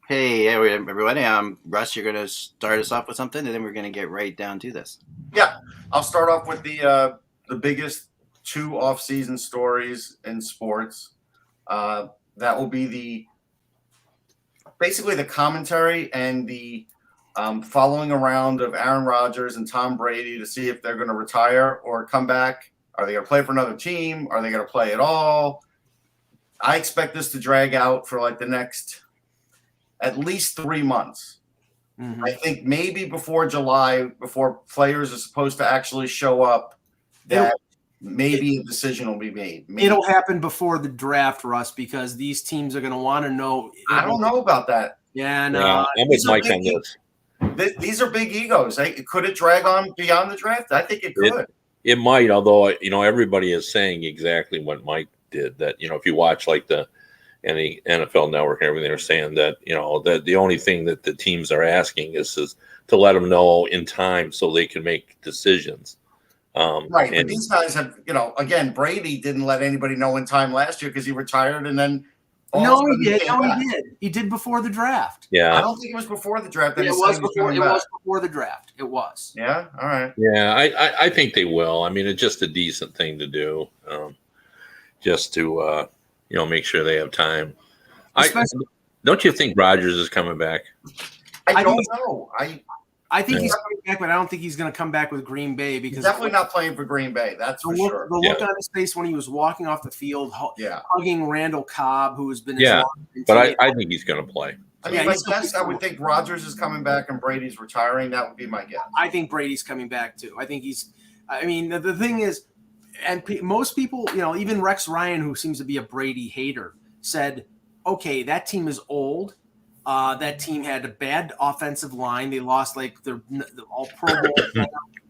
Hey, everybody. Russ, you're going to start us off with something, and then we're going to get right down to this. Yeah, I'll start off with the biggest two off-season stories in sports. That will be basically the commentary and the following around of Aaron Rodgers and Tom Brady to see if they're going to retire or come back. Are they going to play for another team? Are they going to play at all? I expect this to drag out for like the next at least 3 months. Mm-hmm. I think maybe before July, before players are supposed to actually show up, that maybe a decision will be made. Maybe. It'll happen before the draft, Russ, because these teams are going to want to know. I don't know about that. Yeah, no. Yeah, I'm with Mike on this. These are big egos. Could it drag on beyond the draft? I think it could. It might, although, everybody is saying exactly what Mike did. That, if you watch like any NFL Network and everything, they're saying that, that the only thing that the teams are asking is to let them know in time so they can make decisions. Right. But these guys have, again, Brady didn't let anybody know in time last year because he retired and then. No, he did. He did before the draft. Yeah. I don't think it was before the draft. It was before the draft. It was. Yeah. All right. Yeah. I think they will. I mean, it's just a decent thing to do. Just to, make sure they have time. Don't you think Rodgers is coming back? I don't know. I think he's coming back, but I don't think he's going to come back with Green Bay because he's definitely not playing for Green Bay. That's for sure. The look on his face when he was walking off the field, hugging Randall Cobb, who has been but I think he's going to play. I mean, my guess, I would think Rodgers is coming back and Brady's retiring. That would be my guess. I think Brady's coming back too. I think the thing is, and most people, even Rex Ryan, who seems to be a Brady hater, said, okay, that team is old. That team had a bad offensive line. They lost like the all-pro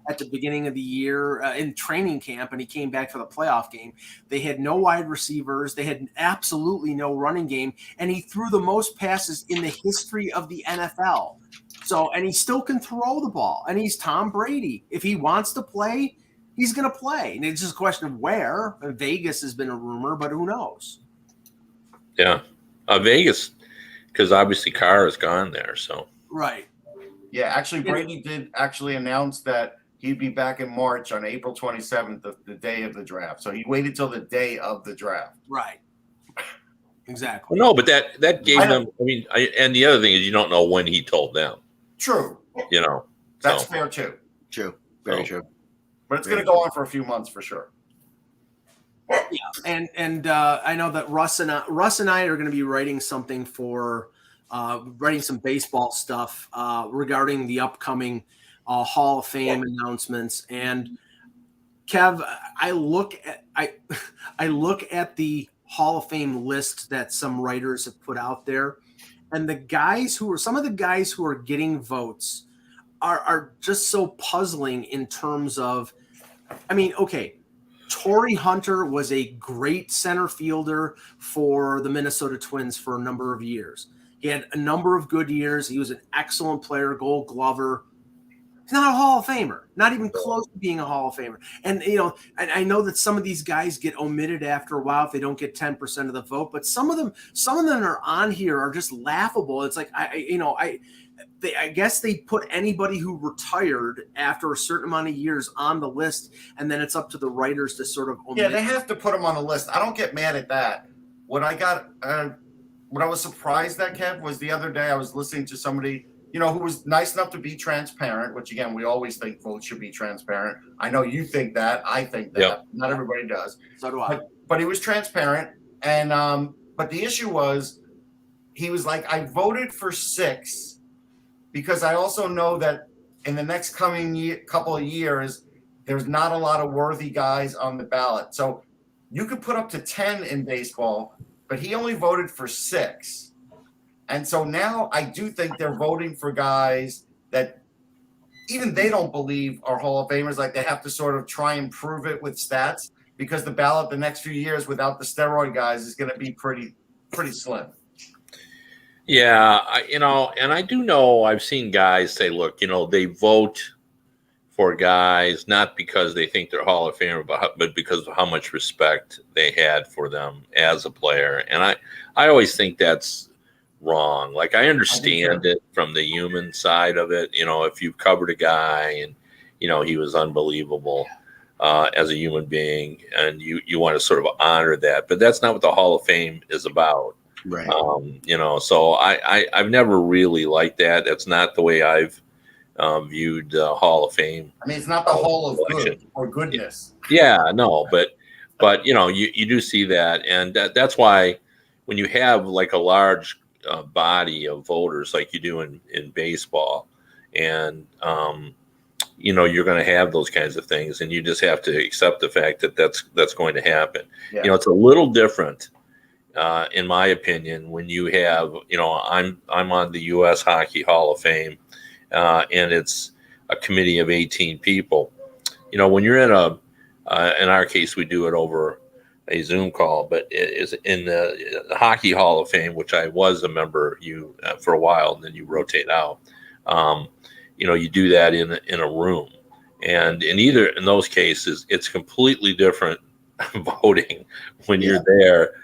at the beginning of the year in training camp, and he came back for the playoff game. They had no wide receivers. They had absolutely no running game, and he threw the most passes in the history of the NFL. So, and he still can throw the ball, and he's Tom Brady. If he wants to play, he's going to play. And it's just a question of where. Vegas has been a rumor, but who knows? Yeah. Vegas, because obviously Carr is gone there. So right. Yeah, actually, Brady did actually announce that he'd be back in March on April 27th, the day of the draft. So he waited till the day of the draft. Right. Exactly. Well, no, but that gave them. I mean, and the other thing is you don't know when he told them. True. That's fair too. True. Very true. But it's going to go on for a few months for sure. Yeah, and I know that Russ and I are going to be writing something for writing some baseball stuff regarding the upcoming Hall of Fame announcements. And Kev, I look at the Hall of Fame list that some writers have put out there, and some of the guys who are getting votes are just so puzzling in terms of, I mean, okay. Torrey Hunter was a great center fielder for the Minnesota Twins for a number of years. He had a number of good years. He was an excellent player, Gold Glover. He's not a Hall of Famer, not even close to being a Hall of Famer. And, I know that some of these guys get omitted after a while if they don't get 10% of the vote, but some of them are on here are just laughable. It's like, I guess they put anybody who retired after a certain amount of years on the list, and then it's up to the writers to sort of omit. Yeah, they have to put them on the list. I don't get mad at that. What I was surprised at, Kev, was the other day I was listening to somebody, who was nice enough to be transparent, which, again, we always think votes should be transparent. I know you think that. I think that. Yep. Not everybody does. So do I. But he was transparent, and but the issue was he was like, I voted for 6 because I also know that in the next couple of years, there's not a lot of worthy guys on the ballot. So you could put up to 10 in baseball, but he only voted for 6. And so now I do think they're voting for guys that even they don't believe are Hall of Famers. Like they have to sort of try and prove it with stats because the ballot the next few years without the steroid guys is going to be pretty slim. Yeah, and I do know I've seen guys say, look, they vote for guys not because they think they're Hall of Famer, but because of how much respect they had for them as a player. And I always think that's wrong. Like I understand it from the human side of it. If you've covered a guy and he was unbelievable as a human being, and you want to sort of honor that, but that's not what the Hall of Fame is about. Right. So I've never really liked that. That's not the way I've viewed Hall of Fame. I mean, it's not the Hall of Good or goodness. Yeah, no, but you do see that, and that's why when you have like a large body of voters like you do in baseball, and you're going to have those kinds of things, and you just have to accept the fact that that's going to happen. Yeah. It's a little different, in my opinion, when you have, I'm on the U.S. Hockey Hall of Fame, and it's a committee of 18 people. When you're in our case, we do it over a Zoom call, but it is in the Hockey Hall of Fame, which I was a member for a while, and then you rotate out. You do that in a room, and in those cases, it's completely different voting when you're there,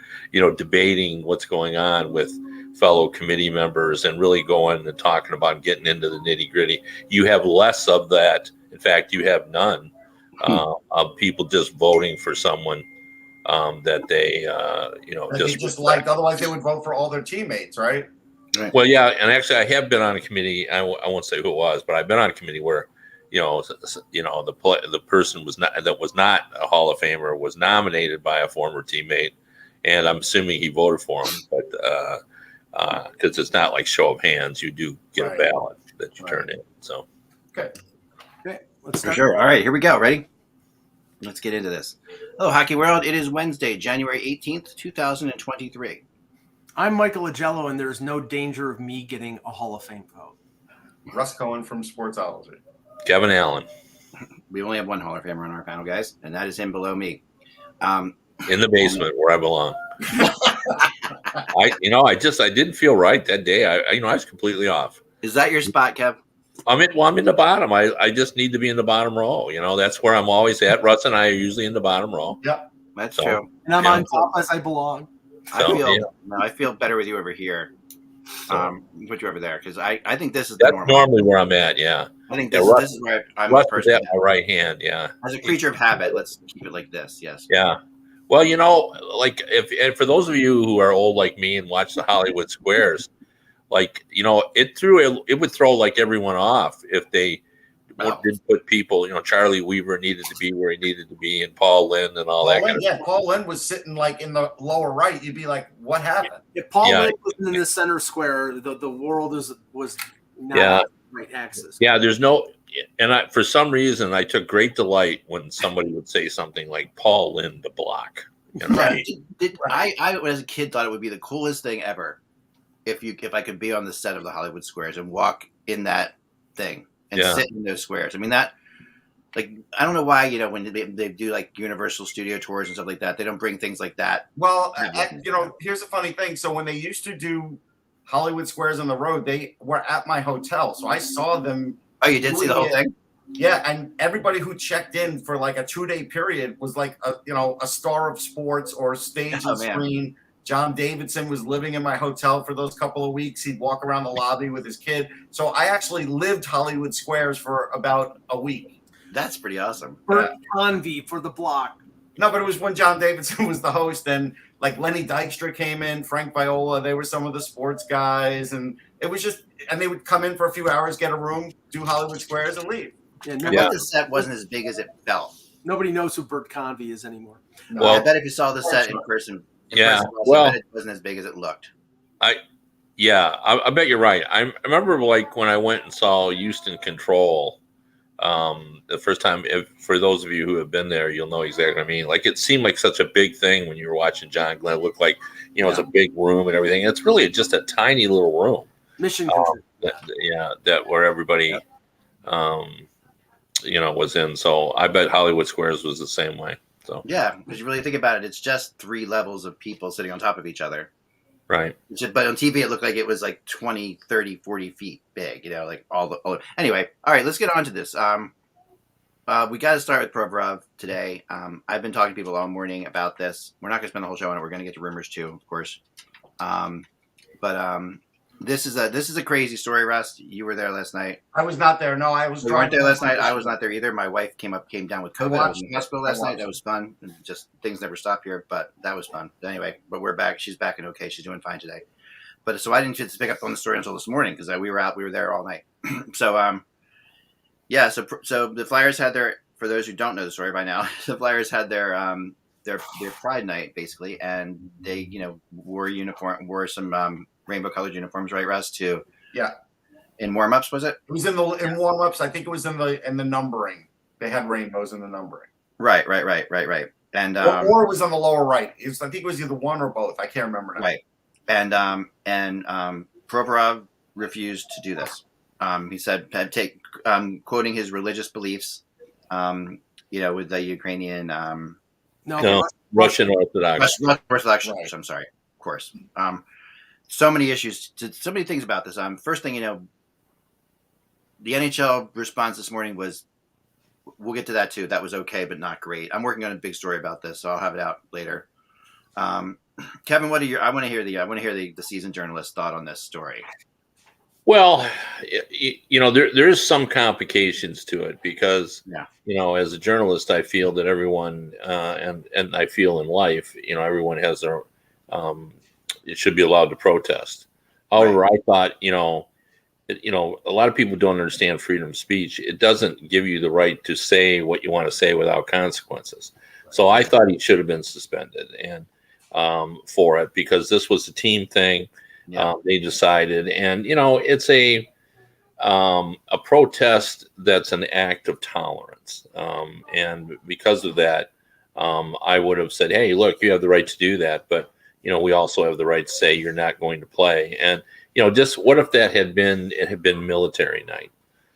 debating what's going on with fellow committee members and really going and talking about getting into the nitty gritty. You have less of that. In fact, you have none of people just voting for someone that they, just like. Otherwise, they would vote for all their teammates, right? Right. Well, yeah, and actually, I have been on a committee. I won't say who it was, but I've been on a committee where, the person that was not a Hall of Famer was nominated by a former teammate, and I'm assuming he voted for him, but because it's not like show of hands, you do get a ballot that you turn in. So, okay, let's For start. sure. All right, here we go. Ready? Let's get into this. Hello, Hockey World. It is Wednesday, January 18th, 2023. I'm Michael Agello, and there's no danger of me getting a Hall of Fame vote. Russ Cohen from Sportsology. Kevin Allen. We only have one Hall of Famer on our panel, guys, and that is him below me. In the basement where I belong. I didn't feel right that day. I was completely off. Is that your spot, Kev? I'm in the bottom. I just need to be in the bottom row. That's where I'm always at. Russ and I are usually in the bottom row. Yep. That's true. And I'm on top as I belong. I feel better with you over here. Put you over there because I think this is that's normally where I'm at. Yeah, I think this is where I'm Russ the person is at my right hand. Yeah, as a creature of habit, let's keep it like this. Yes. Yeah. Well, like if for those of you who are old like me and watch the Hollywood Squares, like it would throw like everyone off if they didn't put people. Charlie Weaver needed to be where he needed to be, and Paul Lynn and all that. Paul Lynn was sitting like in the lower right. You'd be like, "What happened?" If Paul Lynn was in the center square, the world was not right axis. Yeah, there's no. And for some reason, I took great delight when somebody would say something like Paul Lynn the block. Right. I, as a kid, thought it would be the coolest thing ever if I could be on the set of the Hollywood Squares and walk in that thing and sit in those squares. I mean, that, like, I don't know why, when they do like Universal Studio tours and stuff like that, they don't bring things like that. Well, here's a funny thing. So when they used to do Hollywood Squares on the road, they were at my hotel. So I saw them. Oh, you did see the whole thing? Yeah, and everybody who checked in for like a 2-day period was like a star of sports or stage and screen. John Davidson was living in my hotel for those couple of weeks. He'd walk around the lobby with his kid. So I actually lived Hollywood Squares for about a week. That's pretty awesome. Bert Convy for the block. No, but it was when John Davidson was the host, and like Lenny Dykstra came in, Frank Viola, they were some of the sports guys, and it was just, and they would come in for a few hours, get a room, do Hollywood Squares, and leave. I bet the set wasn't as big as it felt. Nobody knows who Bert Convy is anymore. No, well, I bet if you saw the set in person, I bet it wasn't as big as it looked. I bet you're right. I remember like when I went and saw Houston Control the first time. For those of you who have been there, you'll know exactly what I mean. Like it seemed like such a big thing when you were watching John Glenn. It looked like it's a big room and everything. It's really just a tiny little room. Mission control. That where everybody was in. So I bet Hollywood Squares was the same way. So yeah, because you really think about it, it's just 3 levels of people sitting on top of each other. Right. But on TV, it looked like it was like 20, 30, 40 feet big, like anyway, all right, let's get on to this. We got to start with Provorov today. I've been talking to people all morning about this. We're not going to spend the whole show on it. We're going to get to rumors too, of course. But This is a crazy story, Russ. You were there last night. I was not there. No, I was. You weren't there last night. I was not there either. My wife came down with COVID. I was in the hospital last night. That was fun. And just things never stop here, but that was fun. Anyway, but we're back. She's back and okay. She's doing fine today. But so I didn't get to pick up on the story until this morning because we were there all night. So yeah. So the Flyers had their. For those who don't know the story by now, the Flyers had their Pride night basically, and they wore some rainbow colored uniforms, right, Russ? Yeah. In warm-ups, was it? It was in warm-ups. I think it was in the numbering. They had rainbows in the numbering. Right. And or it was on the lower right. I think it was either one or both. I can't remember now. Right. And Provorov refused to do this. He said, quoting his religious beliefs, with the Ukrainian Russian Orthodox. Russian Orthodox Church. I'm sorry, of course. So many issues, so many things about this. First thing, the NHL response this morning was, we'll get to that too. That was okay, but not great. I'm working on a big story about this, so I'll have it out later. Kevin, I want to hear the seasoned journalist thought on this story. Well, there is some complications to it because, as a journalist, I feel that everyone, and I feel in life, everyone has their, it should be allowed to protest. However, right. I thought, a lot of people don't understand freedom of speech. It doesn't give you the right to say what you want to say without consequences. Right. So I thought he should have been suspended and for it because this was a team thing. Yeah. They decided, and it's a protest that's an act of tolerance, and because of that, I would have said, "Hey, look, you have the right to do that, but we also have the right to say you're not going to play." And just what if it had been military night,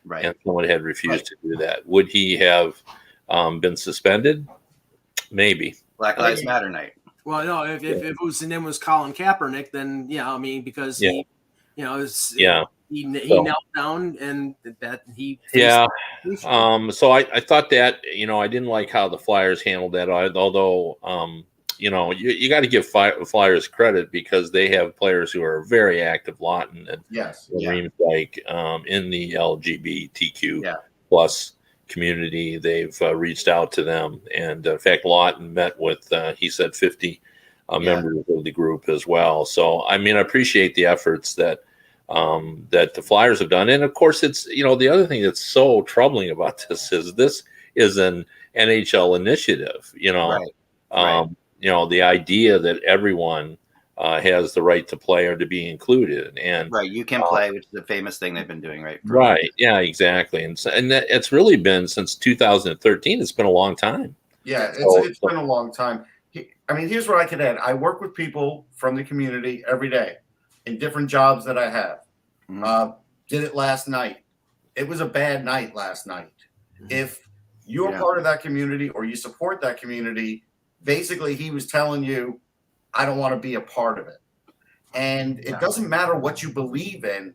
right? And someone had refused to do that? Would he have been suspended? Maybe. Black Lives Matter night. Well, no, if it was, and then was Colin Kaepernick, then because he knelt down and that he so I thought that I didn't like how the Flyers handled that, although you got to give Flyers credit because they have players who are very active, Lawton and Reams Dyke in the LGBTQ plus community. They've reached out to them, and in fact, Lawton met with he said 50 members of the group as well. So I appreciate the efforts that the Flyers have done, and of course, it's the other thing that's so troubling about this is an NHL initiative. The idea that everyone has the right to play or to be included, and you can play, which is the famous thing they've been doing, right? Right, yeah, exactly, and it's really been since 2013. It's been a long time. Yeah, it's been a long time. Here's what I could add. I work with people from the community every day in different jobs that I have. Mm-hmm. Did it last night. It was a bad night last night. Mm-hmm. If you're part of that community or you support that community, basically he was telling you, I don't want to be a part of it. And it doesn't matter what you believe in.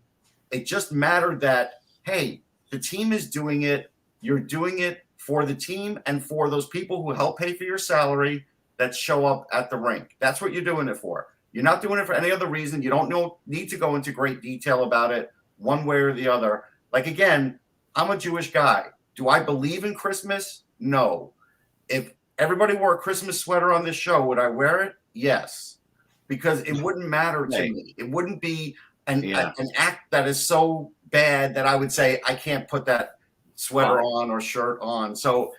It just mattered that, hey, the team is doing it. You're doing it for the team and for those people who help pay for your salary that show up at the rink. That's what you're doing it for. You're not doing it for any other reason. You don't need to go into great detail about it one way or the other. Like, again, I'm a Jewish guy. Do I believe in Christmas? No. If everybody wore a Christmas sweater on this show, would I wear it? Yes. Because it wouldn't matter to me. It wouldn't be an act that is so bad that I would say I can't put that sweater on or shirt on. So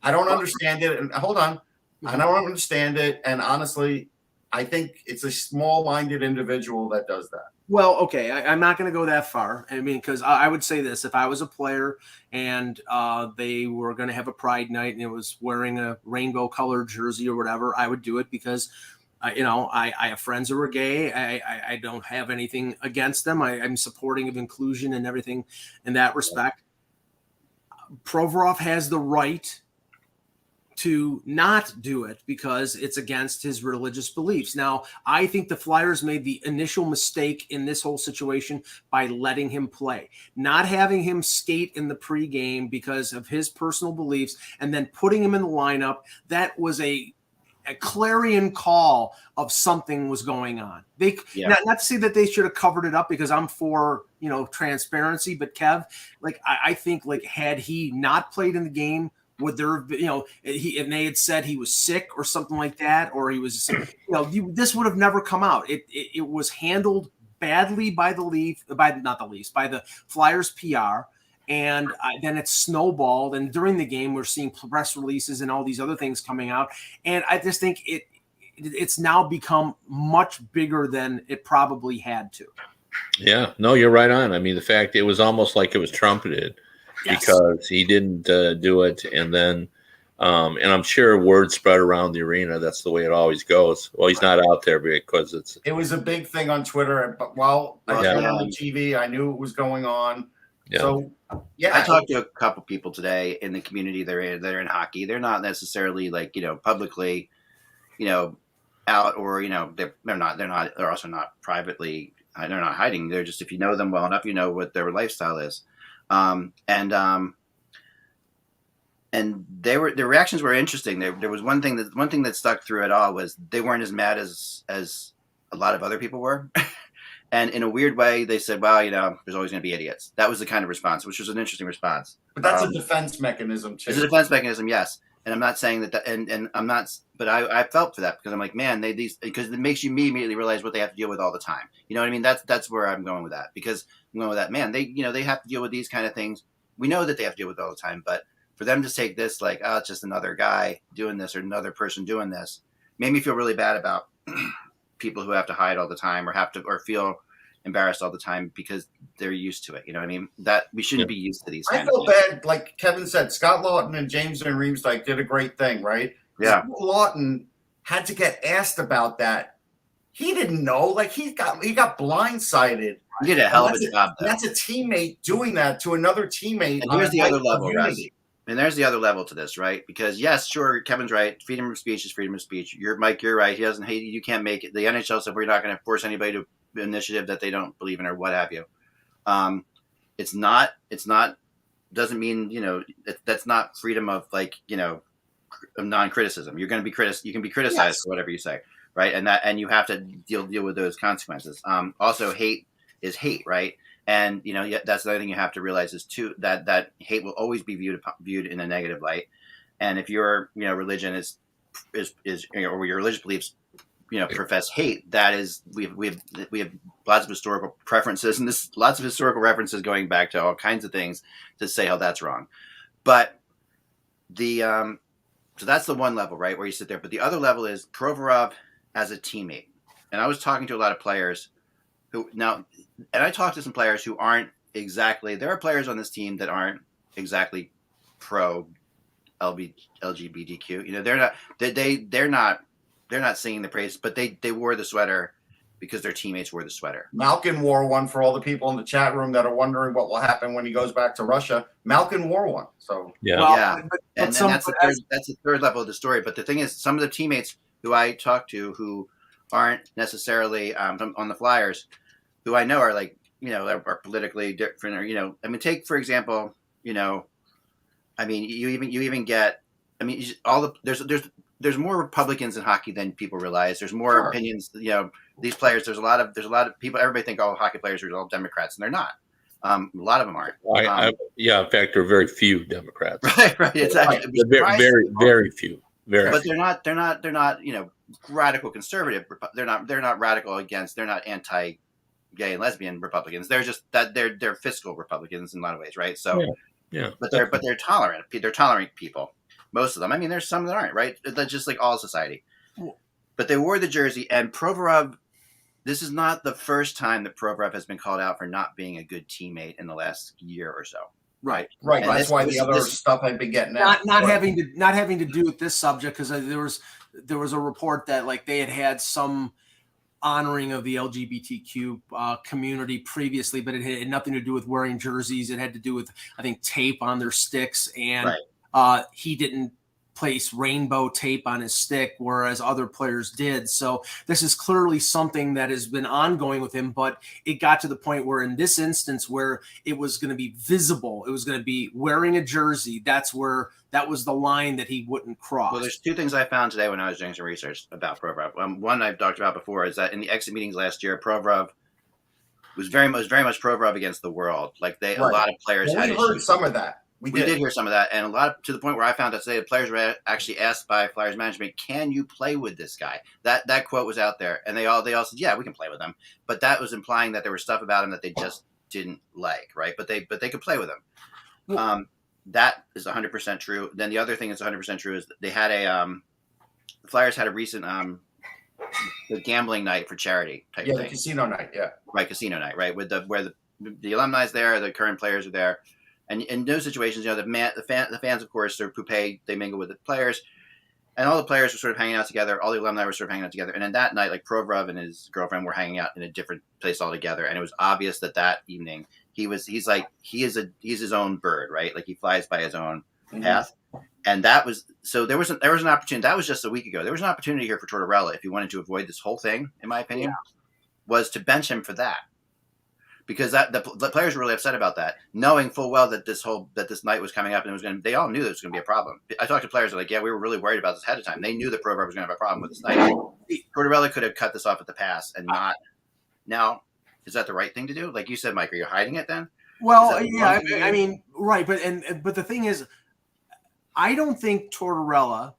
I don't understand it. And hold on. I don't understand it. And honestly, I think it's a small-minded individual that does that. Well, okay, I'm not going to go that far. Because I would say this: if I was a player and they were going to have a Pride night and it was wearing a rainbow-colored jersey or whatever, I would do it because, I have friends who are gay. I don't have anything against them. I'm supporting of inclusion and everything in that respect. Provorov has the right to not do it because it's against his religious beliefs. Now, I think the Flyers made the initial mistake in this whole situation by letting him play, not having him skate in the pregame because of his personal beliefs and then putting him in the lineup. That was a a clarion call of something was going on. They not to say that they should have covered it up, because I'm for, transparency, but Kev, like I think, like, had he not played in the game, would there have been, and they had said he was sick or something like that, or he was, this would have never come out. It was handled badly by by the Flyers PR. And then it snowballed. And during the game, we're seeing press releases and all these other things coming out. And I just think it's now become much bigger than it probably had to. Yeah, no, you're right on. I mean, the fact it was almost like it was trumpeted because he didn't do it. And then, and I'm sure word spread around the arena. That's the way it always goes. Well, he's not out there because it was a big thing on Twitter. But while I turned on the TV, I knew it was going on. Yeah. So, I talked to a couple people today in the community. They're in hockey. They're not necessarily like, publicly, out, or, they're also not privately, they're not hiding. They're just, if you know them well enough, you know what their lifestyle is. And their reactions were interesting. There was one thing that stuck through it all was they weren't as mad as a lot of other people were. And in a weird way, they said, well, there's always going to be idiots. That was the kind of response, which was an interesting response. But that's a defense mechanism, too. It's a defense mechanism, yes. And I'm not saying that, and I'm not, but I felt for that, because I'm like, man, because it makes me immediately realize what they have to deal with all the time. You know what I mean? That's where I'm going with that, because I'm going with that, man, they have to deal with these kind of things. We know that they have to deal with it all the time, but for them to take this like, oh, it's just another guy doing this or another person doing this, made me feel really bad about people who have to hide all the time or feel embarrassed all the time because they're used to it. You know what I mean? That we shouldn't be used to these. I felt bad. Like Kevin said, Scott Lawton and James Van Riemsdyk did a great thing, right? Yeah. Scott Lawton had to get asked about that. He didn't know. Like he got blindsided. He did a hell of a job. That's a teammate doing that to another teammate. And here's the other level, Russ. And there's the other level to this, right? Because yes, sure, Kevin's right. Freedom of speech is freedom of speech. Mike, you're right. He doesn't hate you. You can't make it. The NHL said we're not going to force anybody to initiative that they don't believe in or what have you. It's not doesn't mean, that's not freedom of non-criticism. You're going to be you can be criticized for whatever you say, right? And you have to deal with those consequences. Also, hate is hate, right? And that's the other thing you have to realize is too that hate will always be viewed in a negative light. And if your religion is or your religious beliefs profess hate, that is we have lots of historical preferences and lots of historical references going back to all kinds of things to say how that's wrong. But so that's the one level, right, where you sit there. But the other level is Provorov as a teammate. And I was talking to a lot of players and I talked to some players who aren't exactly. There are players on this team that aren't exactly pro LGBTQ. They're not singing the praise, but they wore the sweater because their teammates wore the sweater. Malkin wore one, for all the people in the chat room that are wondering what will happen when he goes back to Russia. Malkin wore one. So that's the third level of the story. But the thing is, some of the teammates who I talk to who aren't necessarily on the Flyers, who I know are are politically different, or take for example, you even get, there's more Republicans in hockey than people realize. There's more opinions. These players. There's a lot of people. Everybody think all hockey players are all Democrats, and they're not. A lot of them aren't. In fact, there are very few Democrats. Right. It's actually very few. But they're not. Radical conservative. They're not radical against. They're not anti-gay and lesbian Republicans. They're just that they're fiscal Republicans in a lot of ways, right? So But they're tolerant. They're tolerant people. Most of them. There's some that aren't, right? That's just like all society. But they wore the jersey, and Provorov, this is not the first time that Provorov has been called out for not being a good teammate in the last year or so. Right. And that's why the other stuff I've been getting at. Not having to do with this subject, because there was a report that they had some honoring of the LGBTQ community previously, but it had nothing to do with wearing jerseys. It had to do with, I think, tape on their sticks, and he didn't place rainbow tape on his stick, whereas other players did. So this is clearly something that has been ongoing with him, but it got to the point where in this instance where it was going to be visible, it was going to be wearing a jersey. That was the line that he wouldn't cross. Well, there's two things I found today when I was doing some research about Provorov. One I've talked about before is that in the exit meetings last year, Provorov was very much Provorov against the world. Like a lot of players had heard some of that. We did hear some of that, and a lot to the point where I found out today the players were actually asked by Flyers management, "Can you play with this guy?" That quote was out there, and they all said, "Yeah, we can play with him." But that was implying that there was stuff about him that they just didn't like, right? But they could play with him. That is 100% true. Then the other thing that's 100% true is they had the Flyers had a recent the gambling night for charity type thing. The casino night, right, casino night, right, with where the alumni's there, the current players are there. And in those situations, the fans, of course, sort of poupée, they mingle with the players, and all the players were sort of hanging out together. All the alumni were sort of hanging out together. And then that night, like Provorov and his girlfriend were hanging out in a different place altogether. And it was obvious that evening he's his own bird, right? Like he flies by his own path. And that was so there was an opportunity. That was just a week ago. There was an opportunity here for Tortorella, if he wanted to avoid this whole thing, in my opinion, was to bench him for that. Because the players were really upset about that, knowing full well that this night was coming up and they all knew there was going to be a problem. I talked to players that were like, yeah, we were really worried about this ahead of time. They knew that Provorov was going to have a problem with this night. Tortorella could have cut this off at the pass and not. Now, is that the right thing to do? Like you said, Mike, are you hiding it then? Well, yeah, I mean, right, but the thing is, I don't think Tortorella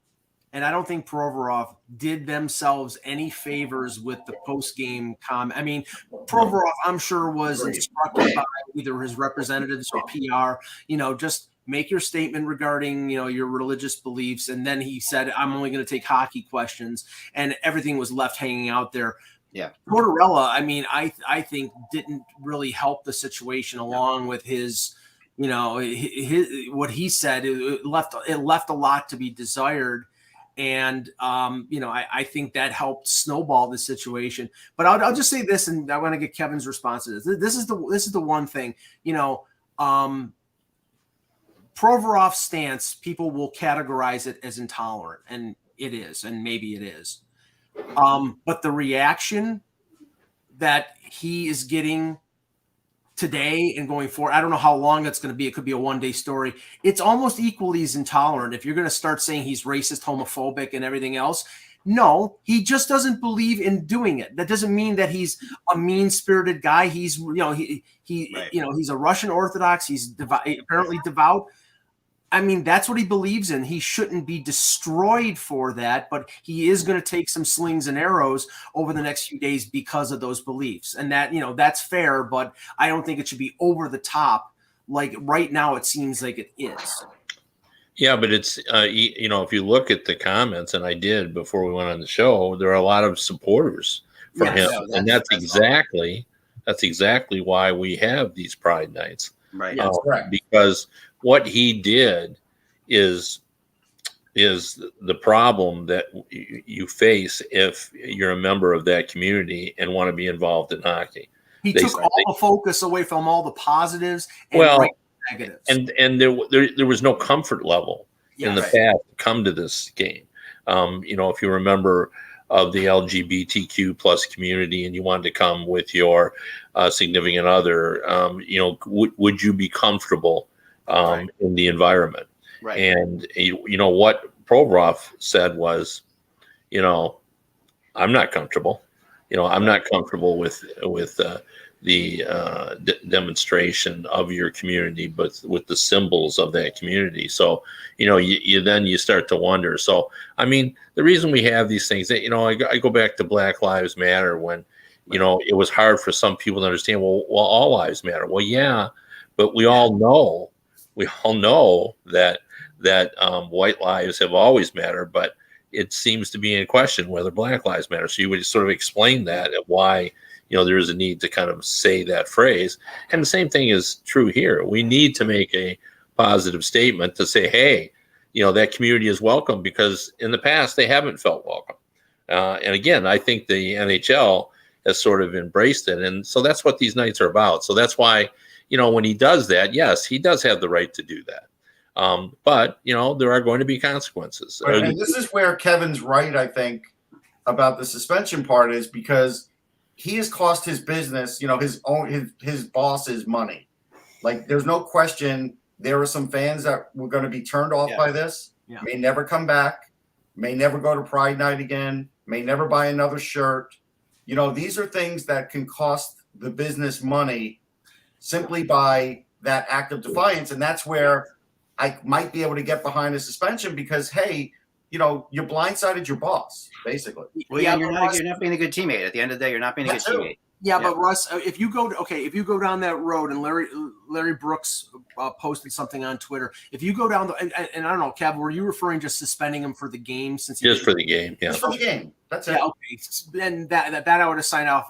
and I don't think Provorov did themselves any favors with the post-game comment. I mean, Provorov, I'm sure, was instructed by either his representatives or PR, just make your statement regarding, your religious beliefs. And then he said, I'm only going to take hockey questions. And everything was left hanging out there. Yeah. Tortorella, I mean, I think didn't really help the situation along with his, what he said. It left a lot to be desired. And, I think that helped snowball the situation. But I'll just say this, and I want to get Kevin's response to this. This is the one thing, Provorov's stance, people will categorize it as intolerant, and it is, and maybe it is. But the reaction that he is getting today and going forward, I don't know how long that's going to be. It could be a one-day story. It's almost equally as intolerant. If you're going to start saying he's racist, homophobic, and everything else, no, he just doesn't believe in doing it. That doesn't mean that he's a mean-spirited guy. He's, he's a Russian Orthodox. He's apparently devout. I mean, that's what he believes in. He shouldn't be destroyed for that, but he is going to take some slings and arrows over the next few days because of those beliefs. And that, that's fair, but I don't think it should be over the top. Like right now, it seems like it is. Yeah, but it's, if you look at the comments, and I did before we went on the show, there are a lot of supporters for him. And that's exactly why we have these Pride Nights. Right. Because what he did is the problem that you face if you're a member of that community and want to be involved in hockey. He took all the focus away from all the positives and negatives. And there was no comfort level in the past to come to this game. If you remember of the LGBTQ plus community and you wanted to come with your significant other, would you be comfortable in the environment? Right. And what Provorov said was, I'm not comfortable. I'm not comfortable with the demonstration of your community, but with the symbols of that community. So, you start to wonder. So, I mean, the reason we have these things, I go back to Black Lives Matter when, it was hard for some people to understand, well, all lives matter. Well, yeah, but we all know that white lives have always mattered, but it seems to be in question whether Black Lives Matter. So you would sort of explain that and why, there is a need to kind of say that phrase. And the same thing is true here. We need to make a positive statement to say, hey, that community is welcome, because in the past they haven't felt welcome. And again, I think the NHL has sort of embraced it. And so that's what these nights are about. So that's why, when he does that, yes, he does have the right to do that. But there are going to be consequences. Right. And this is where Kevin's right, I think, about the suspension part, is because he has cost his business, his boss's money. Like, there's no question there are some fans that were going to be turned off by this, may never come back, may never go to Pride Night again, may never buy another shirt. These are things that can cost the business money simply by that act of defiance. And that's where I might be able to get behind a suspension because, hey, you blindsided your boss, basically. Well, you're not being a good teammate. At the end of the day, you're not being a good teammate. Yeah, but Russ, if you go down that road, and Larry Brooks posted something on Twitter. If you go down and I don't know, Kev, were you referring just suspending him for the game just for the game? Yeah, just for the game. That's it. Yeah, okay. Then that I would have signed off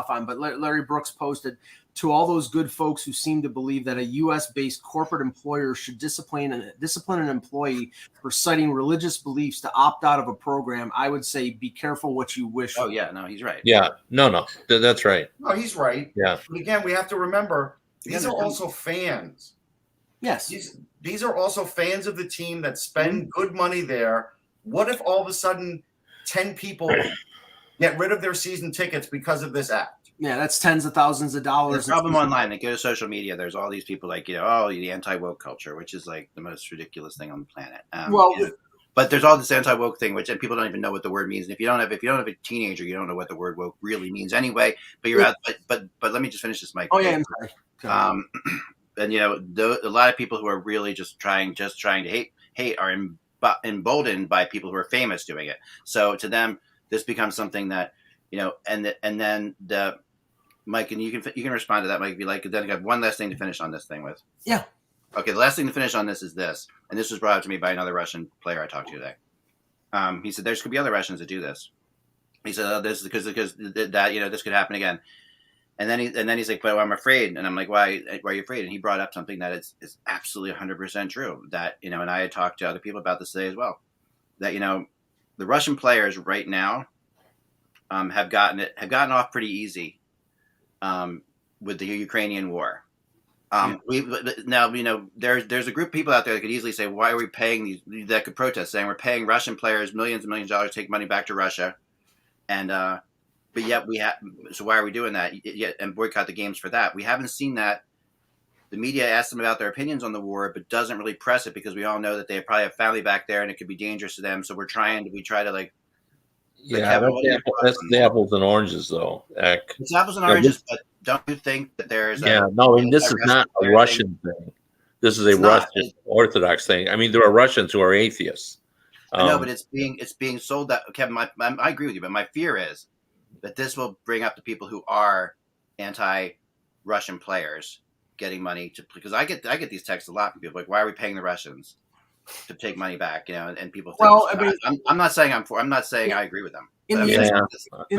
on. But Larry Brooks posted, to all those good folks who seem to believe that a U.S.-based corporate employer should discipline an employee for citing religious beliefs to opt out of a program, I would say be careful what you wish. Oh, yeah. No, he's right. Yeah. No. That's right. No, he's right. Yeah. But again, we have to remember, these are also fans. Yes. These are also fans of the team that spend good money there. What if all of a sudden 10 people get rid of their season tickets because of this act? Yeah, that's tens of thousands of dollars. The problem online, they go to social media, there's all these people like, the anti-woke culture, which is like the most ridiculous thing on the planet. But there's all this anti-woke thing, and people don't even know what the word means. And if you don't have a teenager, you don't know what the word woke really means anyway. But you're out. But let me just finish this, Mike. Oh yeah, I'm sorry. And a lot of people who are really just trying to hate are emboldened by people who are famous doing it. So to them, this becomes something that and then the Mike, and you can respond to that, Mike, if you like. Then I got one last thing to finish on this thing with. Yeah. Okay, the last thing to finish on this is this, and this was brought up to me by another Russian player I talked to today. He said there's could be other Russians that do this. He said this is because that this could happen again, and then he's like, but I'm afraid, and I'm like, why are you afraid? And he brought up something that is absolutely 100% true. That and I had talked to other people about this today as well. That the Russian players right now have gotten off pretty easy. With the Ukrainian war. There's a group of people out there that could easily say, why are we paying that could protest, saying we're paying Russian players millions and millions of dollars to take money back to Russia. And, but yet so why are we doing that? And boycott the games for that. We haven't seen that. The media asks them about their opinions on the war, but doesn't really press it because we all know that they probably have family back there and it could be dangerous to them. So we try to like, yeah, that's the apples and oranges, though. It's apples and oranges, but don't you think that there's this is not a Russian thing. This is a Russian Orthodox thing. I mean, there are Russians who are atheists. I know, but it's being sold that, Kevin, I agree with you, but my fear is that this will bring up the people who are anti-Russian players getting money because I get these texts a lot from people like, why are we paying the Russians to take money back, and people think I'm not saying I agree with them. I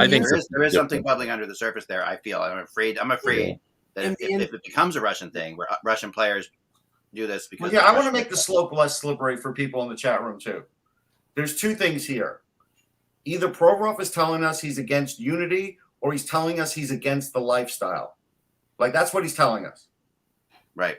think there is something bubbling under the surface there. I'm afraid that if it becomes a Russian thing where Russian players do this because I want to make the slope less slippery for people in the chat room too. There's two things here. Either Provorov is telling us he's against unity or he's telling us he's against the lifestyle. Like that's what he's telling us. Right.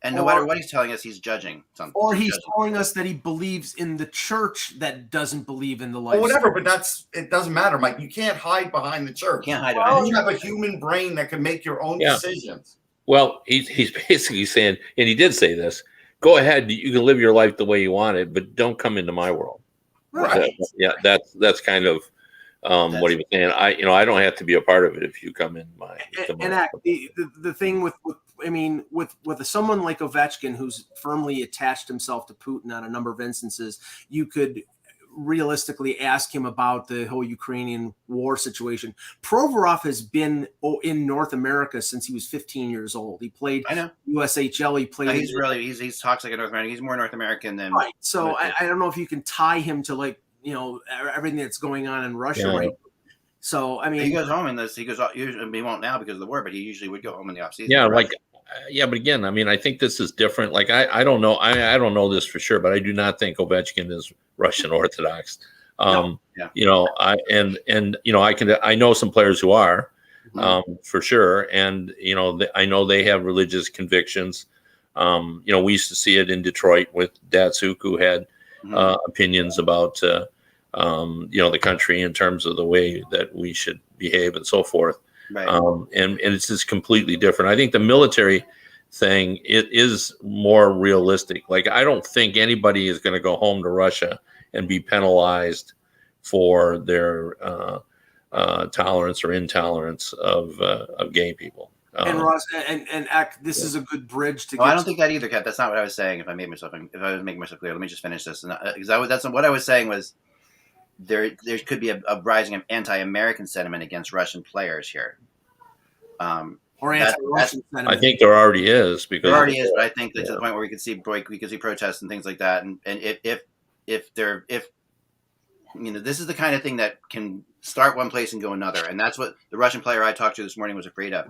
And no matter what he's telling us, he's judging something. Or he's telling us that he believes in the church that doesn't believe in the lifestyle. Well, whatever, but it doesn't matter, Mike. You can't hide behind the church. You can't hide behind You have a human brain that can make your own decisions. Well, he's basically saying, and he did say this, go ahead, you can live your life the way you want it, but don't come into my world. Right. That's kind of what he was saying. I don't have to be a part of it if you come in my. The thing with someone like Ovechkin, who's firmly attached himself to Putin on a number of instances, you could realistically ask him about the whole Ukrainian war situation. Provorov has been in North America since he was 15 years old. He played USHL. He played. He's toxic in North America. He's more North American than right. So I don't know if you can tie him to everything that's going on in Russia right now. So I mean, he goes home in this. He goes. He won't now because of the war, but he usually would go home in the offseason. Yeah, right? But again, I mean, I think this is different. Like I don't know. I don't know this for sure, but I do not think Ovechkin is Russian Orthodox. I know some players who are for sure, and I know they have religious convictions. We used to see it in Detroit with Datsuk, who had opinions about, the country in terms of the way that we should behave and so forth. Right. And it's just completely different. I think the military thing, it is more realistic. Like, I don't think anybody is going to go home to Russia and be penalized for their tolerance or intolerance of gay people. And Ross, and this is a good bridge to. I don't think that either, Kat. That's not what I was saying. If I was making myself clear, let me just finish this. Because that's what I was saying was there could be a rising of anti-American sentiment against Russian players here. Or anti-Russian sentiment. I think there already is, because there already is, but I think to the point where we could see protests and things like that. And if this is the kind of thing that can start one place and go another, and that's what the Russian player I talked to this morning was afraid of,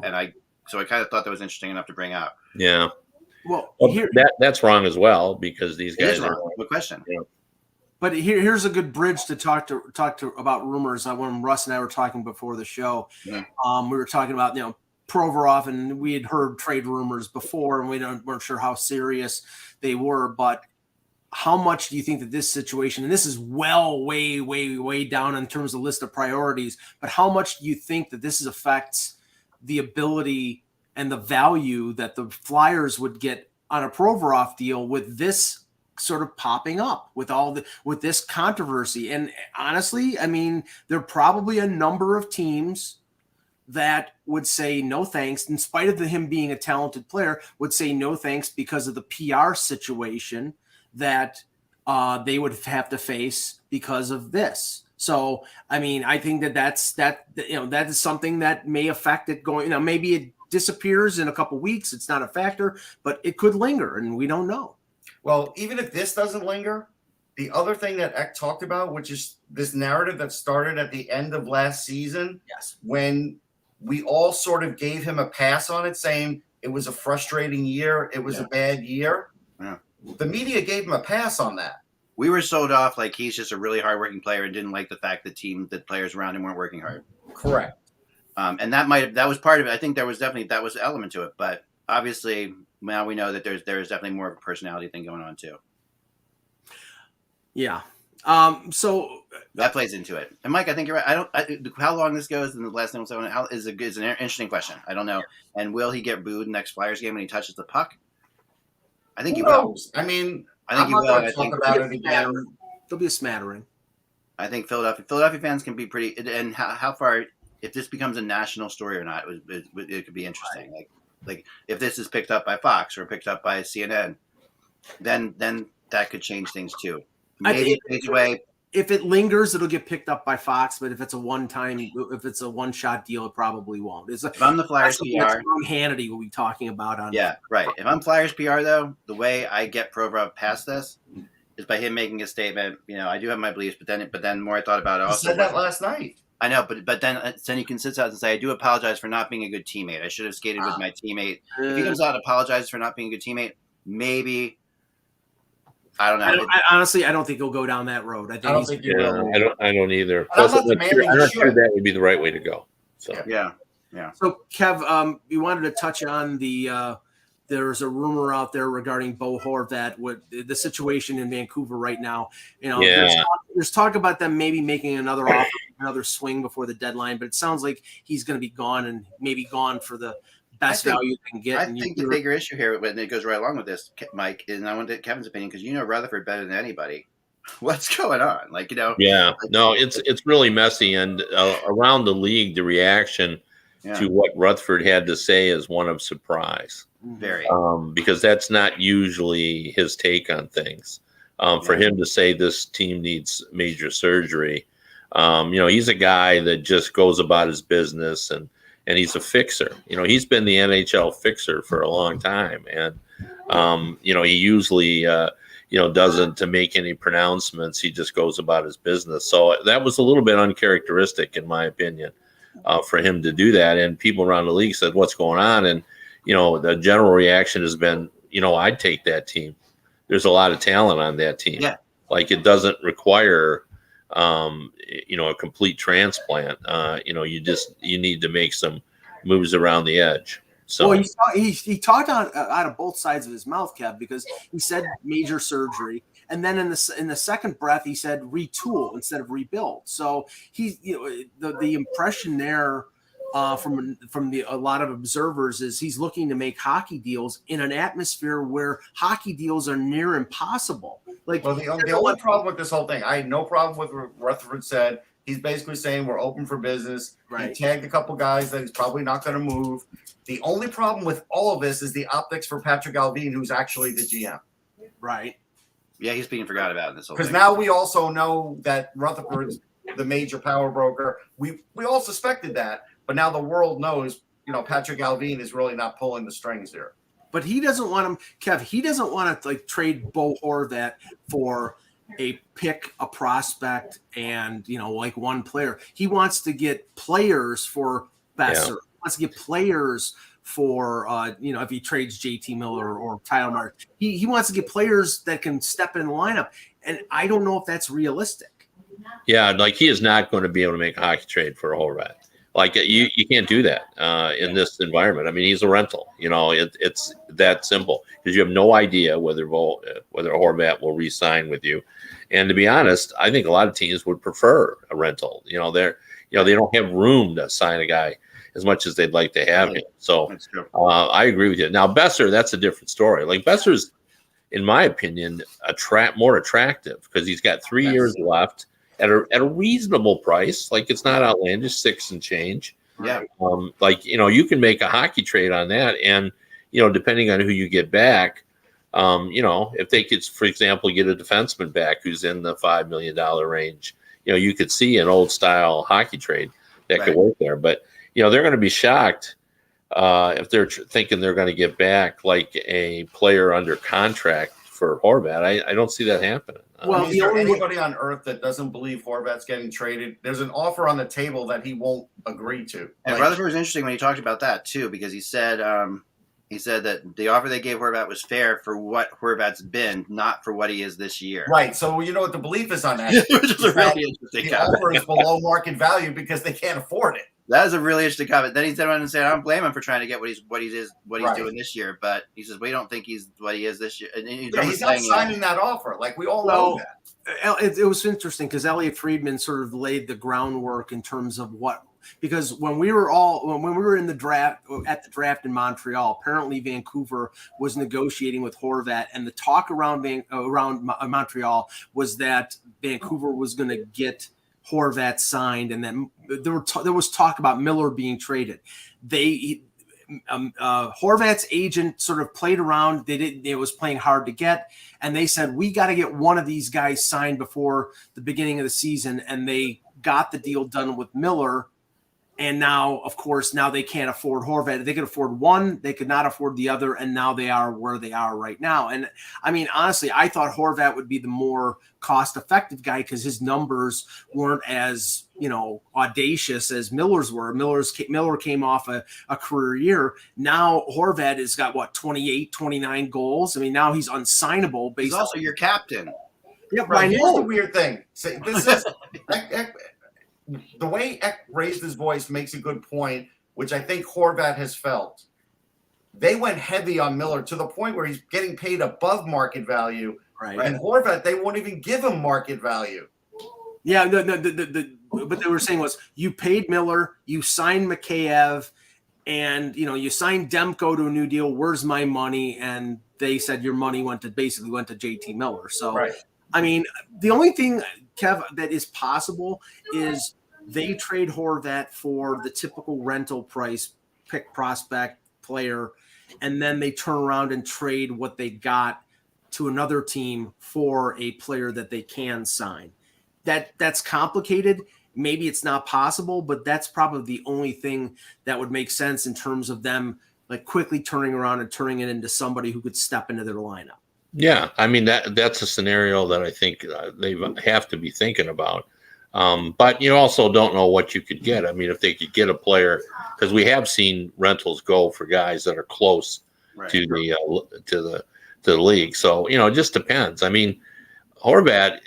so I kind of thought that was interesting enough to bring up. Yeah. Well, that's wrong as well, because these guys are. Good question. Yeah. But here's a good bridge to talk to about rumors. When Russ and I were talking before the show, we were talking about Provorov, and we had heard trade rumors before, and weren't sure how serious they were. But how much do you think that this situation, and this is way down in terms of list of priorities, but how much do you think that this affects the ability and the value that the Flyers would get on a Provorov deal with this sort of popping up with this controversy? And honestly, I mean, there are probably a number of teams that would say no thanks, in spite of him being a talented player, would say no thanks because of the PR situation that they would have to face because of this. So, I mean, I think that is something that may affect it going, maybe it disappears in a couple of weeks. It's not a factor, but it could linger, and we don't know. Well, even if this doesn't linger, the other thing that Eck talked about, which is this narrative that started at the end of last season, when we all sort of gave him a pass on it, saying it was a frustrating year, it was a bad year. Yeah. The media gave him a pass on that. We were sold off like he's just a really hardworking player and didn't like the fact that players around him weren't working hard. Correct. And that was part of it. I think that was an element to it. But obviously now we know that there's definitely more of a personality thing going on too. Yeah. So that plays into it. And Mike, I think you're right. How long this goes, and the last thing is an interesting question. I don't know. And will he get booed next Flyers game when he touches the puck? I think he will. I mean, I think he will. I think about it again. There'll be a smattering. I think Philadelphia fans can be pretty. And how far, if this becomes a national story or not, it could be interesting. Like if this is picked up by Fox or picked up by CNN, then that could change things too. Maybe if it lingers, it'll get picked up by Fox. But if it's a one-shot deal, it probably won't. If I'm the Flyers PR, Hannity will be talking about on. Yeah, right. If I'm Flyers PR, though, the way I get Provorov past this is by him making a statement. I do have my beliefs, but then the more I thought about it, I also said that last night. I know, but then he can sit out and say, "I do apologize for not being a good teammate. I should have skated with my teammate." If he comes out and apologizes for not being a good teammate, maybe. I don't know. Honestly, I don't think he'll go down that road. I don't either. I'm not sure that would be the right way to go. So yeah. So Kev, you wanted to touch on there's a rumor out there regarding Bo Horvat with the situation in Vancouver right now. There's talk about them maybe making another offer, another swing before the deadline, but it sounds like he's going to be gone, and maybe gone for the best value they can get. I think the bigger issue here, and it goes right along with this, Mike, and I want Kevin's opinion, because Rutherford better than anybody. What's going on? Yeah, no, it's really messy, and around the league, the reaction to what Rutherford had to say is one of surprise. Very. Because that's not usually his take on things. For him to say this team needs major surgery, he's a guy that just goes about his business, and he's a fixer. He's been the NHL fixer for a long time. And, he usually, doesn't to make any pronouncements. He just goes about his business. So that was a little bit uncharacteristic, in my opinion, for him to do that. And people around the league said, what's going on? And, the general reaction has been, I'd take that team. There's a lot of talent on that team. Yeah. Like, it doesn't require a complete transplant. You need to make some moves around the edge. So well, he talked out of both sides of his mouth, Kev, because he said major surgery, and then in the second breath he said retool instead of rebuild. So he's the impression there from a lot of observers is he's looking to make hockey deals in an atmosphere where hockey deals are near impossible. Like, well, the only problem with this whole thing, I had no problem with what Rutherford said. He's basically saying we're open for business. Right. He tagged a couple guys that he's probably not going to move. The only problem with all of this is the optics for Patrick Allvin, who's actually the GM. Right. Yeah, he's being forgot about in this whole Because thing. now we also know that Rutherford's the major power broker. We all suspected that, but now the world knows, Patrick Allvin is really not pulling the strings here. But he doesn't want him, Kev. He doesn't want to trade Bo Horvat for a pick, a prospect, and like one player. He wants to get players for Besser. He wants to get players for if he trades JT Miller or Tyler Martin. He wants to get players that can step in the lineup. And I don't know if that's realistic. Yeah, like he is not going to be able to make a hockey trade for a Horvat. Like you can't do that in this environment. I mean, he's a rental. It's that simple because you have no idea whether Horvat will re-sign with you. And to be honest, I think a lot of teams would prefer a rental. They don't have room to sign a guy as much as they'd like to have him. So I agree with you. Now Besser, that's a different story. Like Besser's, in my opinion, more attractive because he's got 3 years left. At a reasonable price, like it's not outlandish, 6 and change. Yeah. You can make a hockey trade on that, and depending on who you get back, if they could, for example, get a defenseman back who's in the $5 million range, you could see an old style hockey trade that could work there. But they're going to be shocked if they're thinking they're going to get back like a player under contract for Horvat. I don't see that happening. Well, is there anybody on earth that doesn't believe Horvat's getting traded? There's an offer on the table that he won't agree to. And Rutherford was interesting when he talked about that too, because he said that the offer they gave Horvat was fair for what Horvat's been, not for what he is this year. Right. So you know what the belief is on that? Which is a really interesting comment. The offer is below market value because they can't afford it. That is a really interesting comment. Then he said on and said, I don't blame him for trying to get what he's doing this year, but he says we don't think he's what he is this year. And he's not signing that offer. Like we all know that. It was interesting because Elliot Friedman sort of laid the groundwork in terms of because when we were in the draft at the draft in Montreal, apparently Vancouver was negotiating with Horvat, and the talk around Montreal was that Vancouver was going to get Horvat signed, and then there was talk about Miller being traded. Horvat's agent sort of played around. It was playing hard to get, and they said we got to get one of these guys signed before the beginning of the season, and they got the deal done with Miller. And now, of course, they can't afford Horvat. They could afford one, they could not afford the other, and now they are where they are right now. And I mean, honestly, I thought Horvat would be the more cost-effective guy because his numbers weren't as audacious as Miller's were. Miller came off a career year. Now Horvat has got 28, 29 goals. I mean, now he's unsignable. He's also your captain. Yeah, right. Here's the weird thing. So this is. The way Eck raised his voice makes a good point, which I think Horvat has felt. They went heavy on Miller to the point where he's getting paid above market value. Right. And Horvat, they won't even give him market value. Yeah, what they were saying was you paid Miller, you signed Mikheyev, and you signed Demko to a new deal. Where's my money? And they said your money went to JT Miller. So, right. I mean, the only thing, Kev, that is possible is they trade Horvat for the typical rental price, pick, prospect, player, and then they turn around and trade what they got to another team for a player that they can sign. That's complicated. Maybe it's not possible, but that's probably the only thing that would make sense in terms of them like quickly turning around and turning it into somebody who could step into their lineup. Yeah, I mean that's a scenario that I think they have to be thinking about. But you also don't know what you could get. I mean, if they could get a player, because we have seen rentals go for guys that are close to the league. So it just depends. I mean, Horvat,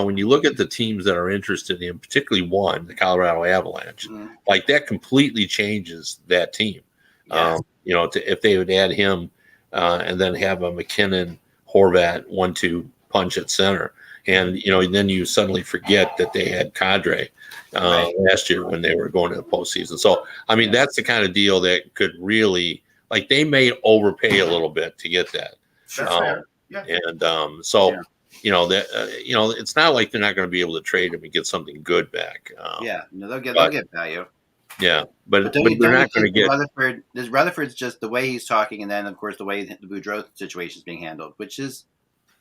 when you look at the teams that are interested in, particularly one, the Colorado Avalanche, like that completely changes that team. Yes. if they would add him and then have a McKinnon, Horvat 1-2 punch at center. And, then you suddenly forget that they had Kadri last year when they were going to the postseason. So, I mean, that's the kind of deal that could really, like, they may overpay a little bit to get that. That's fair. Yeah. And it's not like they're not going to be able to trade him and get something good back. They'll get value. Yeah, but they're not going to get Rutherford's just the way he's talking, and then of course the way the Boudreau situation is being handled, which is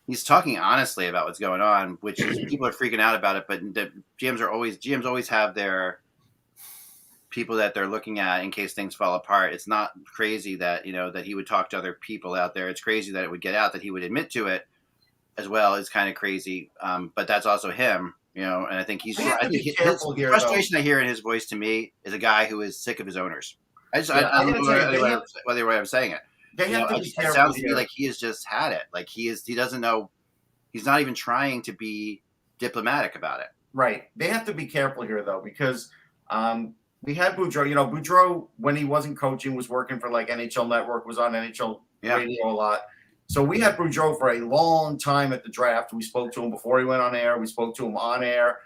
he's talking honestly about what's going on, which is people are freaking out about it, but the GMs always have their people that they're looking at in case things fall apart. It's not crazy that that he would talk to other people out there. It's crazy that it would get out, that he would admit to it as well. It's kind of crazy, but that's also him. And I think his frustration I hear in his voice to me is a guy who is sick of his owners. I don't know whether I'm saying it. It sounds to me like he has just had it. Like he doesn't know. He's not even trying to be diplomatic about it. Right. They have to be careful here though, because we had Boudreau. Boudreau, when he wasn't coaching, was working for like NHL Network, was on NHL radio a lot. So we had Boudreau for a long time at the draft. We spoke to him before he went on air. We spoke to him on air.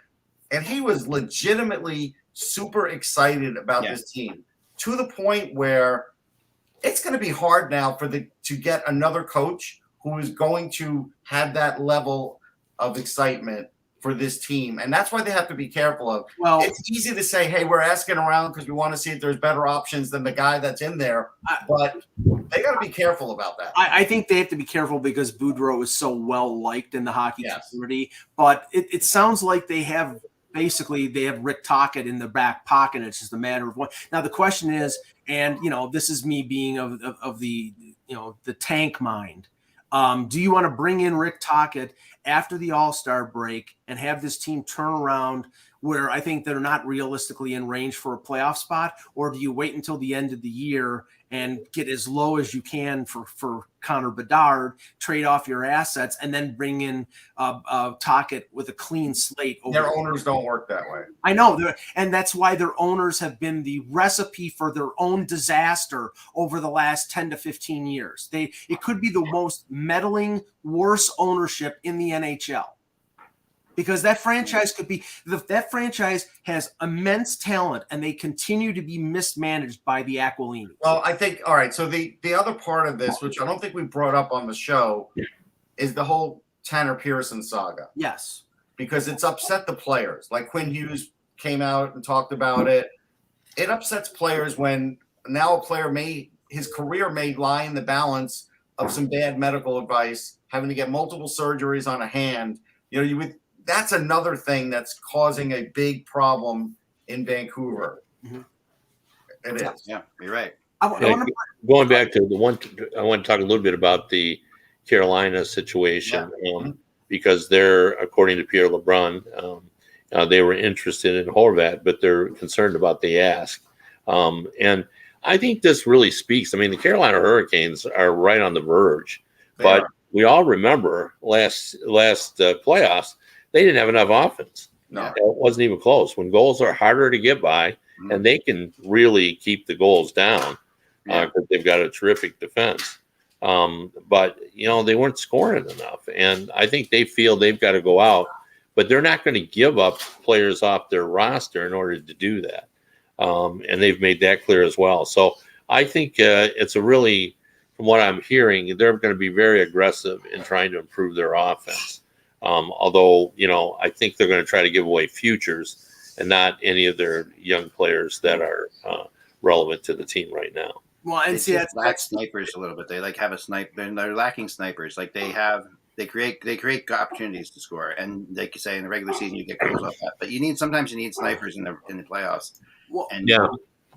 And he was legitimately super excited about this team, to the point where it's going to be hard now to get another coach who is going to have that level of excitement for this team. And that's why they have to be careful of. Well, it's easy to say, hey, we're asking around because we want to see if there's better options than the guy that's in there. But they got to be careful about that. I think they have to be careful because Boudreau is so well liked in the hockey community. But it sounds like they have Rick Tocchet in the back pocket. It's just a matter of what. Now the question is, and this is me being of the the tank mind. Do you want to bring in Rick Tocchet after the All-Star break and have this team turn around where I think they're not realistically in range for a playoff spot? Or do you wait until the end of the year and get as low as you can for Connor Bedard, trade off your assets, and then bring in Tocchet with a clean slate? Their owners don't work that way. I know. And that's why their owners have been the recipe for their own disaster over the last 10 to 15 years. It could be the most meddling, worst ownership in the NHL. Because that franchise has immense talent, and they continue to be mismanaged by the Aquilini. Well, I think, all right, so the other part of this, which I don't think we brought up on the show, is the whole Tanner Pearson saga. Yes. Because it's upset the players. Like Quinn Hughes came out and talked about it. It upsets players when now a player his career may lie in the balance of some bad medical advice, having to get multiple surgeries on a hand. That's another thing that's causing a big problem in Vancouver. Mm-hmm. It is. Yeah, you're right. Going back to I want to talk a little bit about the Carolina situation because they're, according to Pierre LeBrun, they were interested in Horvat, but they're concerned about the ask. And I think this really speaks. I mean, the Carolina Hurricanes are right on the verge, but we all remember last playoffs, they didn't have enough offense. No, it wasn't even close. When goals are harder to get by, and they can really keep the goals down because they've got a terrific defense. But they weren't scoring enough, and I think they feel they've got to go out. But they're not going to give up players off their roster in order to do that, and they've made that clear as well. So I think it's a really, from what I'm hearing, they're going to be very aggressive in trying to improve their offense. Although, I think they're going to try to give away futures and not any of their young players that are relevant to the team right now. Well, and see, that's snipers a little bit. They have a sniper. They're lacking snipers. Like they create opportunities to score, and they can say in the regular season you get goals off that. But sometimes you need snipers in the playoffs. Well,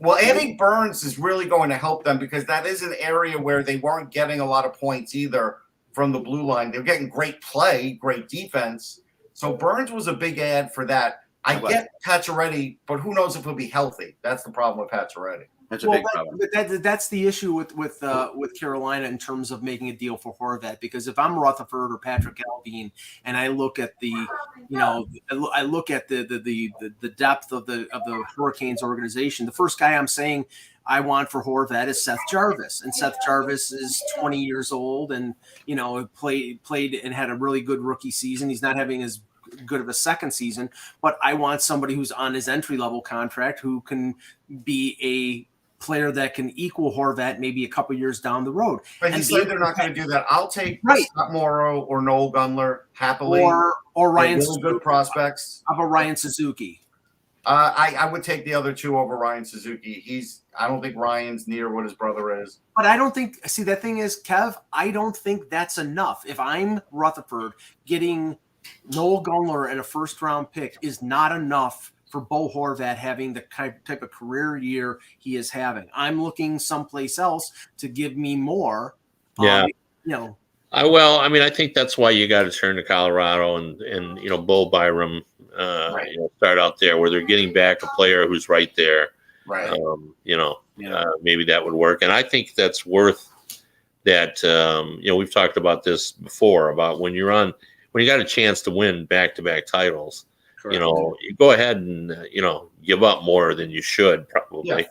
Well, adding Burns is really going to help them because that is an area where they weren't getting a lot of points either from the blue line. They're getting great play, great defense. So Burns was a big add for that. I get Pacioretty, but who knows if he'll be healthy? That's the problem with Pacioretty. That's a big problem. But that's the issue with Carolina in terms of making a deal for Horvat. Because if I'm Rutherford or Patrick Alvin and I look at the I look at the depth of the Hurricanes organization. The first guy I'm saying I want for Horvat is Seth Jarvis, and Seth Jarvis is 20 years old, and played and had a really good rookie season. He's not having as good of a second season, but I want somebody who's on his entry level contract who can be a player that can equal Horvat maybe a couple years down the road. But he said they're not going to do that. I'll take Scott Morrow or Noel Gunler happily, or Ryan really Suzuki. Good prospects. How about Ryan Suzuki? I would take the other two over Ryan Suzuki. I don't think Ryan's near what his brother is. But I don't think. See, the thing is, Kev, I don't think that's enough. If I'm Rutherford, getting Noel Gunler and a first-round pick is not enough for Bo Horvat having the type of career year he is having. I'm looking someplace else to give me more. Yeah. I think that's why you got to turn to Colorado and Bo Byram, start out there where they're getting back a player who's right there. Right. Maybe that would work. And I think that's worth that. We've talked about this before about when you got a chance to win back-to-back titles. Correct. You go ahead and give up more than you should probably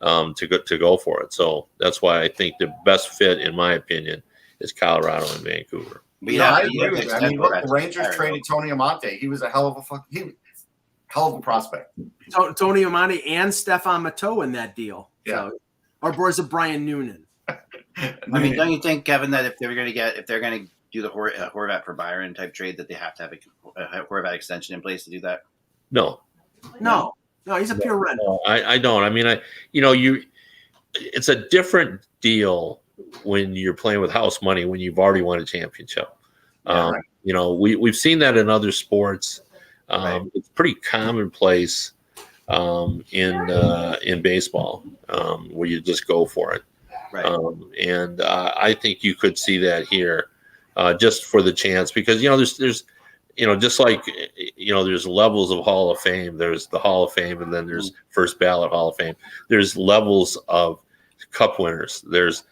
to go for it. So that's why I think the best fit, in my opinion, is Colorado and Vancouver. I agree with you. I mean, look, the Rangers traded Tony Amonte. He was a hell of a prospect. Tony Amonte and Stefan Matteau in that deal. Yeah. So, or was it Brian Noonan? I mean, don't you think, Kevin, that if they're going to do the Horvat for Byron type trade, that they have to have a Horvat extension in place to do that? No, he's a pure rental. No, I don't. I mean, it's a different deal when you're playing with house money when you've already won a championship. Right. We've seen that in other sports. It's pretty commonplace in baseball where you just go for it. Right. And I think you could see that here. Just for the chance, because there's just like there's levels of Hall of Fame. There's the Hall of Fame, and then there's first ballot Hall of Fame. There's levels of Cup winners. There's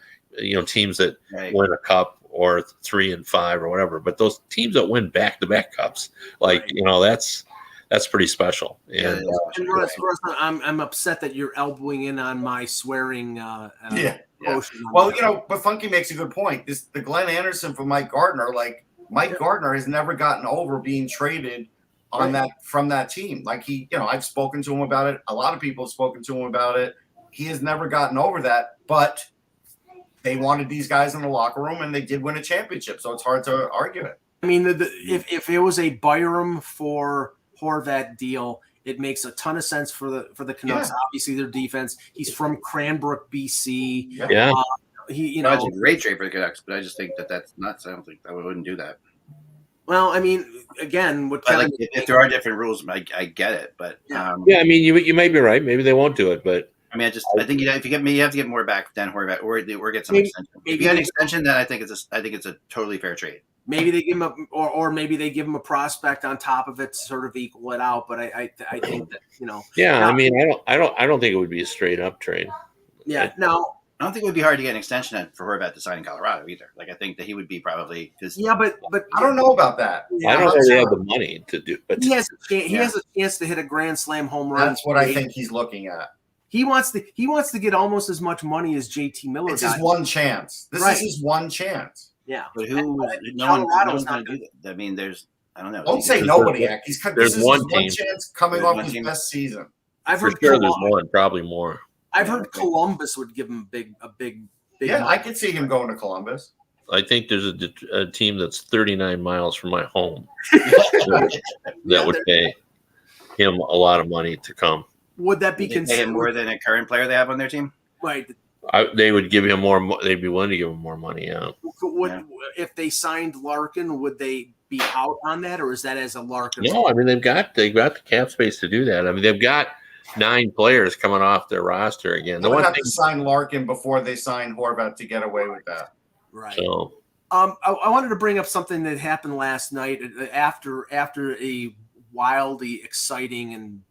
teams that win a Cup or 3 and 5 or whatever. But those teams that win back-to-back Cups, that's pretty special. And Russ, I'm upset that you're elbowing in on my swearing. Well, but Funky makes a good point. The Glenn Anderson from Mike Gardner, Mike Gardner has never gotten over being traded from that team. I've spoken to him about it. A lot of people have spoken to him about it. He has never gotten over that, but they wanted these guys in the locker room, and they did win a championship, so it's hard to argue it. I mean, if it was a Byram for Horvat deal, it makes a ton of sense for the Canucks. Yeah. Obviously, their defense. He's from Cranbrook, BC. Yeah. It's a great trade for the Canucks, but I just think that's nuts. I don't think I wouldn't do that. Well, I mean, again, if there are different rules, I get it. But I mean, you may be right. Maybe they won't do it, but I mean, I think you have to get more back than Horvat, or get some extension. If you get an extension, then I think it's a totally fair trade. Maybe they give him or maybe they give him a prospect on top of it to sort of equal it out. But I think that Yeah, I mean, I don't think it would be a straight up trade. Yeah, no. I don't think it would be hard to get an extension for Horvat to sign in Colorado either. I think that he would be probably because but I don't know about that. Yeah, I don't know if they have the money to do it. He has a chance to hit a grand slam home run. That's what I think he's looking at. He wants to get almost as much money as JT Miller. It's his one chance. This is his one chance. Yeah, but no one's going to do that. I mean, I don't know. Don't say nobody. There's one team chance coming off his best season. I've heard there's one, probably more. I've heard Columbus would give him a big. Yeah, I could see him going to Columbus. I think there's a team that's 39 miles from my home that would pay him a lot of money to come. Would that be considered pay him more than a current player they have on their team? Right. They would give him more. They'd be willing to give him more money. Yeah. If they signed Larkin, would they be out on that, or is that as a Larkin? No, I mean they've got the cap space to do that. I mean they've got 9 players coming off their roster again. They would have to sign Larkin before they sign Horvat to get away with that. Right. So, I wanted to bring up something that happened last night after a wildly exciting and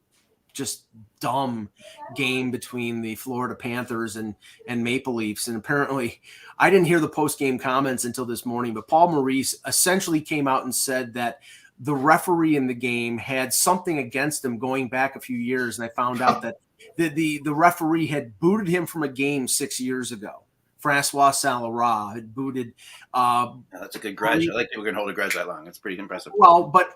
just dumb game between the Florida Panthers and Maple Leafs. And apparently I didn't hear the post-game comments until this morning, but Paul Maurice essentially came out and said that the referee in the game had something against him going back a few years, and I found out that the referee had booted him from a game 6 years ago. Francois Saint-Laurent had booted. That's a good grudge. I like that we're going to hold a grudge that long. It's pretty impressive. Well, but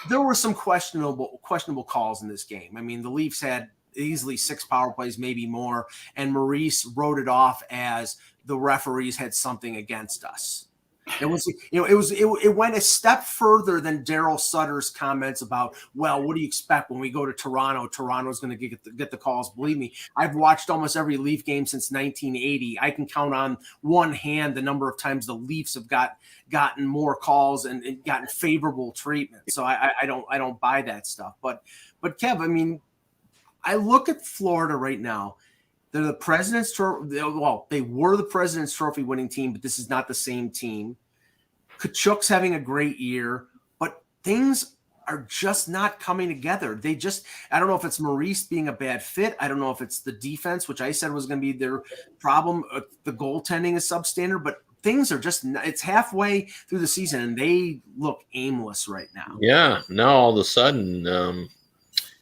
there were some questionable calls in this game. I mean, the Leafs had easily 6 power plays, maybe more, and Maurice wrote it off as the referees had something against us. It went a step further than Daryl Sutter's comments about, well, what do you expect when we go to Toronto? Toronto's going to get the calls. Believe me, I've watched almost every Leaf game since 1980. I can count on one hand the number of times the Leafs have gotten more calls and gotten favorable treatment. So I don't buy that stuff. But Kev, I mean, I look at Florida right now. They're the President's Trophy. Well, they were the President's Trophy winning team, but this is not the same team. Kachuk's having a great year, but things are just not coming together. I don't know if it's Maurice being a bad fit. I don't know if it's the defense, which I said was going to be their problem. The goaltending is substandard, but things are it's halfway through the season and they look aimless right now. Yeah. Now all of a sudden,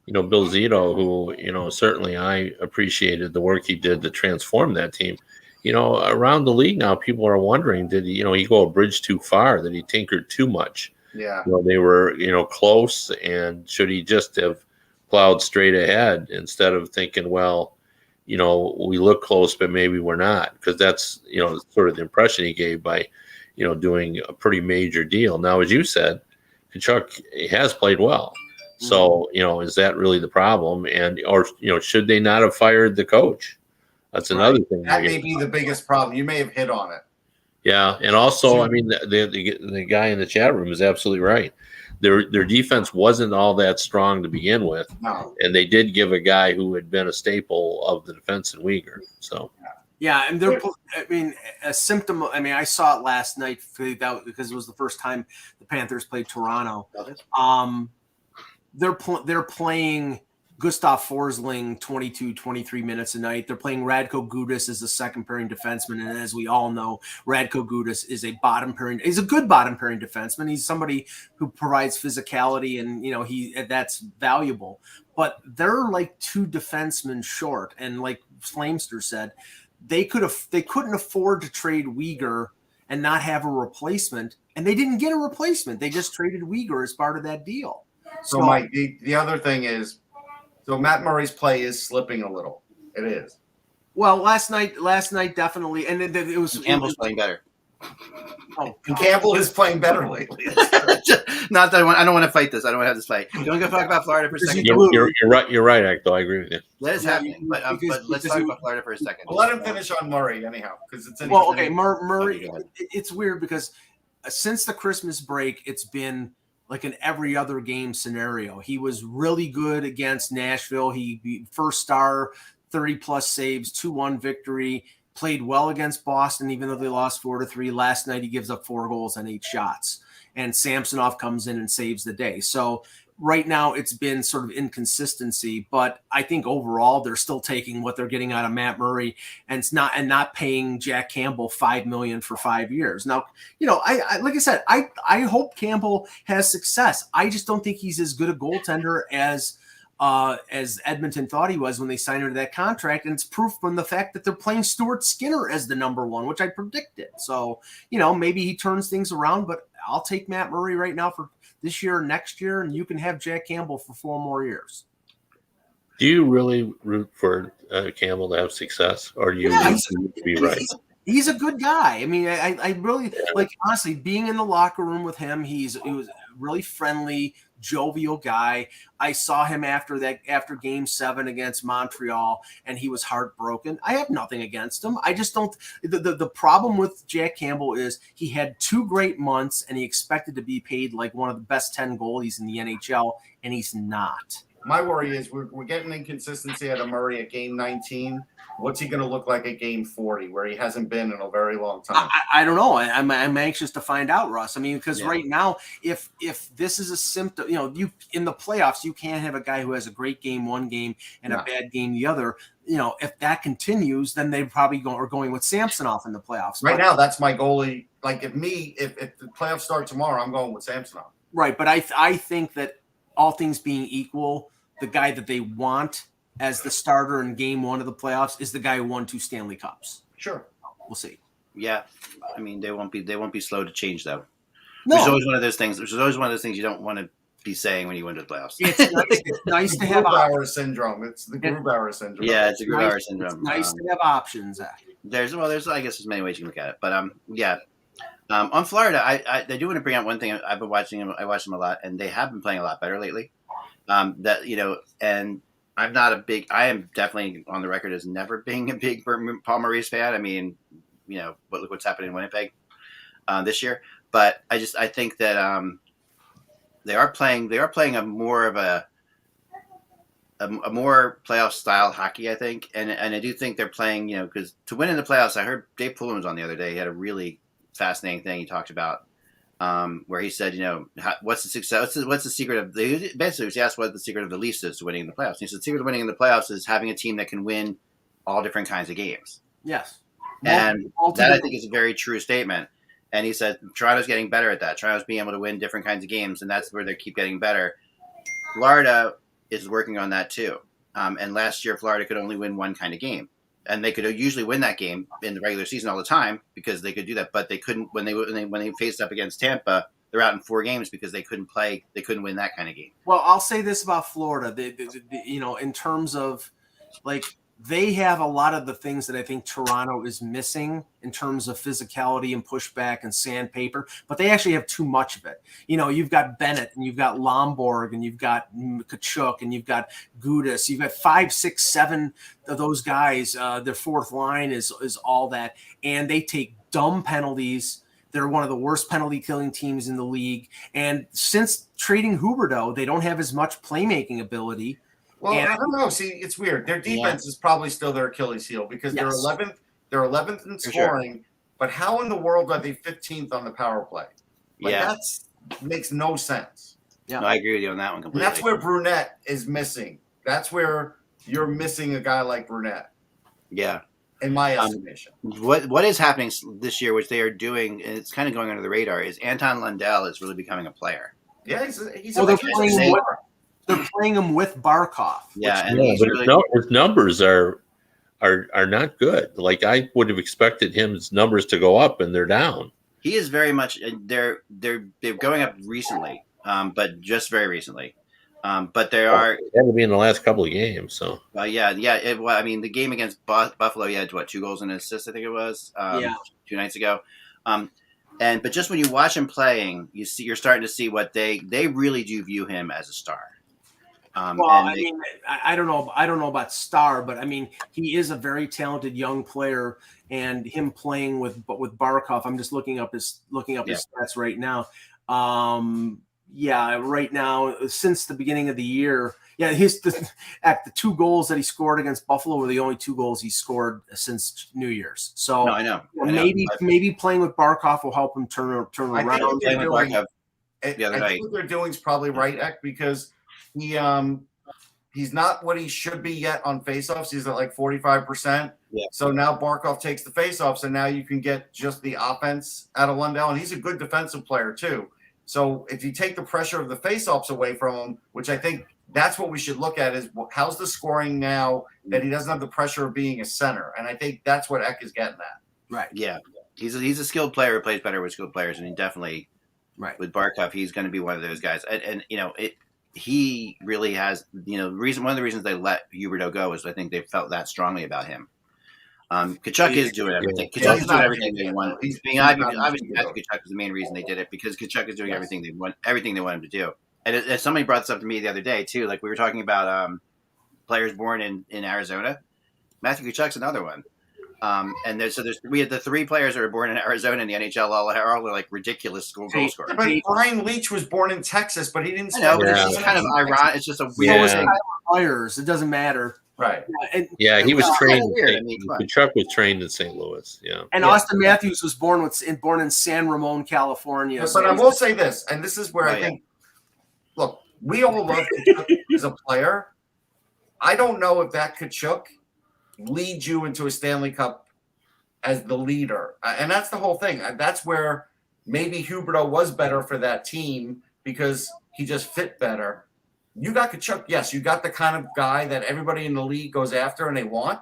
Bill Zito, who, certainly I appreciated the work he did to transform that team. Around the league now, people are wondering, did he go a bridge too far? Did he tinker too much? Yeah. They were, close, and should he just have plowed straight ahead instead of thinking, well, we look close, but maybe we're not, because that's, sort of the impression he gave by, doing a pretty major deal. Now, as you said, Kachuk has played well. So, is that really the problem? Or should they not have fired the coach? That's another thing. That may be the biggest problem. You may have hit on it. Yeah. And also, I mean, the guy in the chat room is absolutely right. Their defense wasn't all that strong to begin with. No. And they did give a guy who had been a staple of the defense in Uyghur. So, yeah. And a symptom. I mean, I saw it last night because it was the first time the Panthers played Toronto. They're playing Gustav Forsling 22, 23 minutes a night. They're playing Radko Gudas as a second pairing defenseman. And as we all know, Radko Gudas is a good bottom pairing defenseman. He's somebody who provides physicality and that's valuable. But they're like 2 defensemen short. And like Flamester said, they couldn't afford to trade Uyghur and not have a replacement. And they didn't get a replacement. They just traded Uyghur as part of that deal. So Mike, the other thing is, so Matt Murray's play is slipping a little. It is. Well, last night definitely, and it was Campbell's playing better. Oh, Campbell is playing better lately. Not that I don't want to fight this. I don't want to have this fight. Don't go talk about Florida for a second. You're right. You're right, Acto. I agree with you. Let us have but let's talk about Florida for a second. Well, let him finish on Murray anyhow, because it's okay. Murray. It's weird because since the Christmas break, it's been like an every other game scenario. He was really good against Nashville. He first star, 30-plus saves, 2-1 victory, played well against Boston, even though they lost 4-3. Last night, he gives up 4 goals on 8 shots. And Samsonov comes in and saves the day. So right now, it's been sort of inconsistency. But I think overall, they're still taking what they're getting out of Matt Murray and not paying Jack Campbell $5 million for 5 years. Now, I like I said, I hope Campbell has success. I just don't think he's as good a goaltender as Edmonton thought he was when they signed him to that contract. And it's proof from the fact that they're playing Stuart Skinner as the number 1, which I predicted. So, maybe he turns things around, but I'll take Matt Murray right now for this year and next year, and you can have Jack Campbell for 4 more years. Do you really root for Campbell to have success, or do you be right? He's a good guy. I mean, I really honestly being in the locker room with him. He was really friendly, jovial guy. I saw him after Game 7 against Montreal, and he was heartbroken. I have nothing against him. I just don't. The problem with Jack Campbell is he had 2 great months, and he expected to be paid like one of the best 10 goalies in the NHL, and he's not. My worry is we're getting inconsistency out of Murray at game 19. What's he going to look like at game 40, where he hasn't been in a very long time? I don't know. I'm anxious to find out, Russ. I mean, because right now, if this is a symptom, you in the playoffs, you can't have a guy who has a great game one game and a bad game the other. If that continues, then they probably are going with Samsonov in the playoffs. Right now, that's my goalie. Like if the playoffs start tomorrow, I'm going with Samsonov. Right, but I think that all things being equal, the guy that they want as the starter in game one of the playoffs is the guy who won 2 Stanley Cups. Sure. We'll see. Yeah. I mean, they won't be slow to change though. No. Which is always one of those things. Which is always one of those things you don't want to be saying when you went to the playoffs. It's nice to have Grubauer syndrome. It's the Grubauer syndrome. Yeah, it's a Grubauer syndrome. It's nice to have options. There's I guess there's many ways you can look at it, but yeah. On Florida, I do want to bring out one thing. I've been watching them. I watch them a lot, and they have been playing a lot better lately. And I am definitely on the record as never being a big Paul Maurice fan. I mean, but look what's happening in Winnipeg this year. But I think that they are playing a more of a more playoff style hockey, I think, and I do think they're playing, because to win in the playoffs, I heard Dave Poulin was on the other day. He had a really fascinating thing he talked about, where he said, what's the success? What's the secret of basically he asked what the secret of the Leafs is to winning in the playoffs. And he said the secret of winning in the playoffs is having a team that can win all different kinds of games. Yes, and that I think is a very true statement. And he said Toronto's getting better at that. Toronto's being able to win different kinds of games, and that's where they keep getting better. Florida is working on that too. And last year, Florida could only win one kind of game. And they could usually win that game in the regular season all the time because they could do that. But they couldn't when they faced up against Tampa. They're out in 4 games because they couldn't play. They couldn't win that kind of game. Well, I'll say this about Florida. In terms of they have a lot of the things that I think Toronto is missing in terms of physicality and pushback and sandpaper, but they actually have too much of it. You've got Bennett and you've got Lomborg and you've got Kachuk and you've got Gudas. You've got 5, 6, 7 of those guys. Their fourth line is all that, and they take dumb penalties. They're one of the worst penalty killing teams in the league. And since trading Huberdeau, they don't have as much playmaking ability. Well, I don't know. See, it's weird. Their defense is probably still their Achilles heel because they're 11th. They're 11th in scoring. Sure. But how in the world are they 15th on the power play? That makes no sense. Yeah, no, I agree with you on that one completely. And that's where Brunette is missing. That's where you're missing a guy like Brunette. Yeah, in my estimation. What is happening this year, which they are doing, and it's kind of going under the radar, is Anton Lundell is really becoming a player. Yeah, he's they're playing him with Barkov. Yeah, his numbers are not good. I would have expected his numbers to go up, and they're down. He is very much. They're going up recently, but just very recently. But they are. It had to be in the last couple of games. So. Yeah. The game against Buffalo, he had 2 goals and an assist, I think it was. 2 nights ago. But just when you watch him playing, you're starting to see what they really do view him as a star. I don't know about star, but I mean, he is a very talented young player, and him playing with Barkov. I'm just looking up his stats right now. Right now, since the beginning of the year, the 2 goals that he scored against Buffalo were the only 2 goals he scored since New Year's. So I know. Maybe playing with Barkov will help him turn around. I think what they're doing is probably right, Eck, because he's not what he should be yet on faceoffs. He's at 45%. Yeah. So now Barkov takes the faceoffs, and now you can get just the offense out of Lundell, and he's a good defensive player too. So if you take the pressure of the faceoffs away from him, which I think that's what we should look at, is how's the scoring now that he doesn't have the pressure of being a center, and I think that's what Eck is getting at. Right. Yeah. He's a skilled player who plays better with skilled players, and he definitely with Barkov, he's going to be one of those guys. And he really has, one of the reasons they let Huberdeau go is I think they felt that strongly about him. Kachuk is doing everything. Kachuk is doing everything they want. Obviously, Kachuk is the main reason they did it, because Kachuk is doing everything they want him to do. And as somebody brought this up to me the other day too, we were talking about players born in Arizona. Matthew Kachuk's another one. We had the 3 players that were born in Arizona in the NHL. All are ridiculous goal scorers. But Brian Leach was born in Texas, but he didn't. But it's just kind of ironic. It's just a weird thing. Players, it doesn't matter. Right. He was trained. Kachuk was trained in St. Louis. Yeah. And Austin Matthews was born in San Ramon, California. But I will say this, and this is where I think. Look, we all love Kachuk as a player. I don't know if that Kachuk leads you into a Stanley Cup as the leader. And that's the whole thing. That's where maybe Huberdeau was better for that team because he just fit better. You got Tkachuk. Yes, you got the kind of guy that everybody in the league goes after and they want.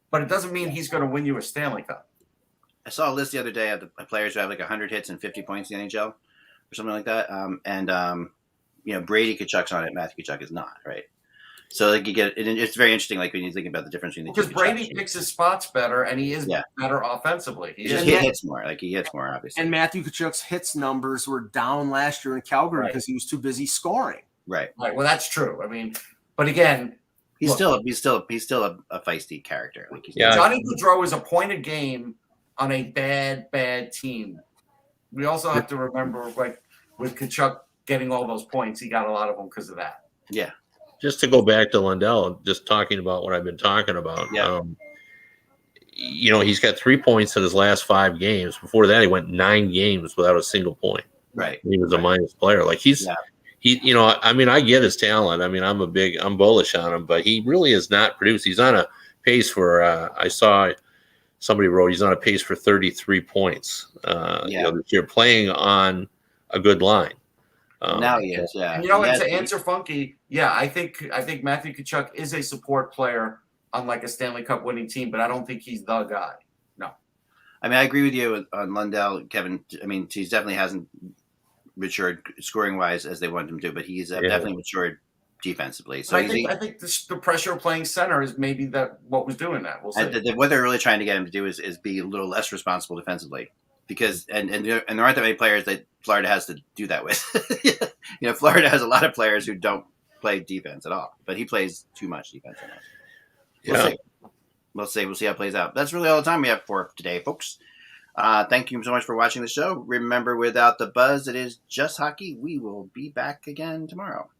But it doesn't mean he's going to win you a Stanley Cup. I saw a list the other day of the players who have like 100 hits and 50 points in the NHL or something like that. Brady Tkachuk's on it. Matthew Tkachuk is not, right? So like you get, it's very interesting. Like when you think about the difference between the two. Because Brady picks his spots better, and he is better offensively. He hits more. Like he hits more, obviously. And Matthew Tkachuk's hits numbers were down last year in Calgary because he was too busy scoring. Right. Well, that's true. I mean, but again, he's still a feisty character. Like Johnny Gaudreau is a point a game on a bad team. We also have to remember, like with Tkachuk getting all those points, he got a lot of them because of that. Yeah. Just to go back to Lundell, just talking about what I've been talking about. Yeah. He's got 3 points in his last 5 games. Before that, he went 9 games without a single point. Right. He was a minus player. Like I get his talent. I mean, I'm bullish on him, but he really is not produced. He's on a pace for, I saw somebody wrote, he's on a pace for 33 points. This year, playing on a good line. Now he is, yeah. And to answer Funky, I think Matthew Tkachuk is a support player on like a Stanley Cup winning team, but I don't think he's the guy. No. I mean, I agree with you on Lundell, Kevin. I mean, he definitely hasn't matured scoring wise as they want him to, but he's definitely matured defensively. So I think the pressure of playing center is maybe what was doing that. We'll see. What they're really trying to get him to do is be a little less responsible defensively. Because and there aren't that many players that Florida has to do that with. Florida has a lot of players who don't play defense at all, but he plays too much defense. We'll see how it plays out. That's really all the time we have for today, folks. Thank you so much for watching the show. Remember, without the buzz, it is just hockey. We will be back again tomorrow.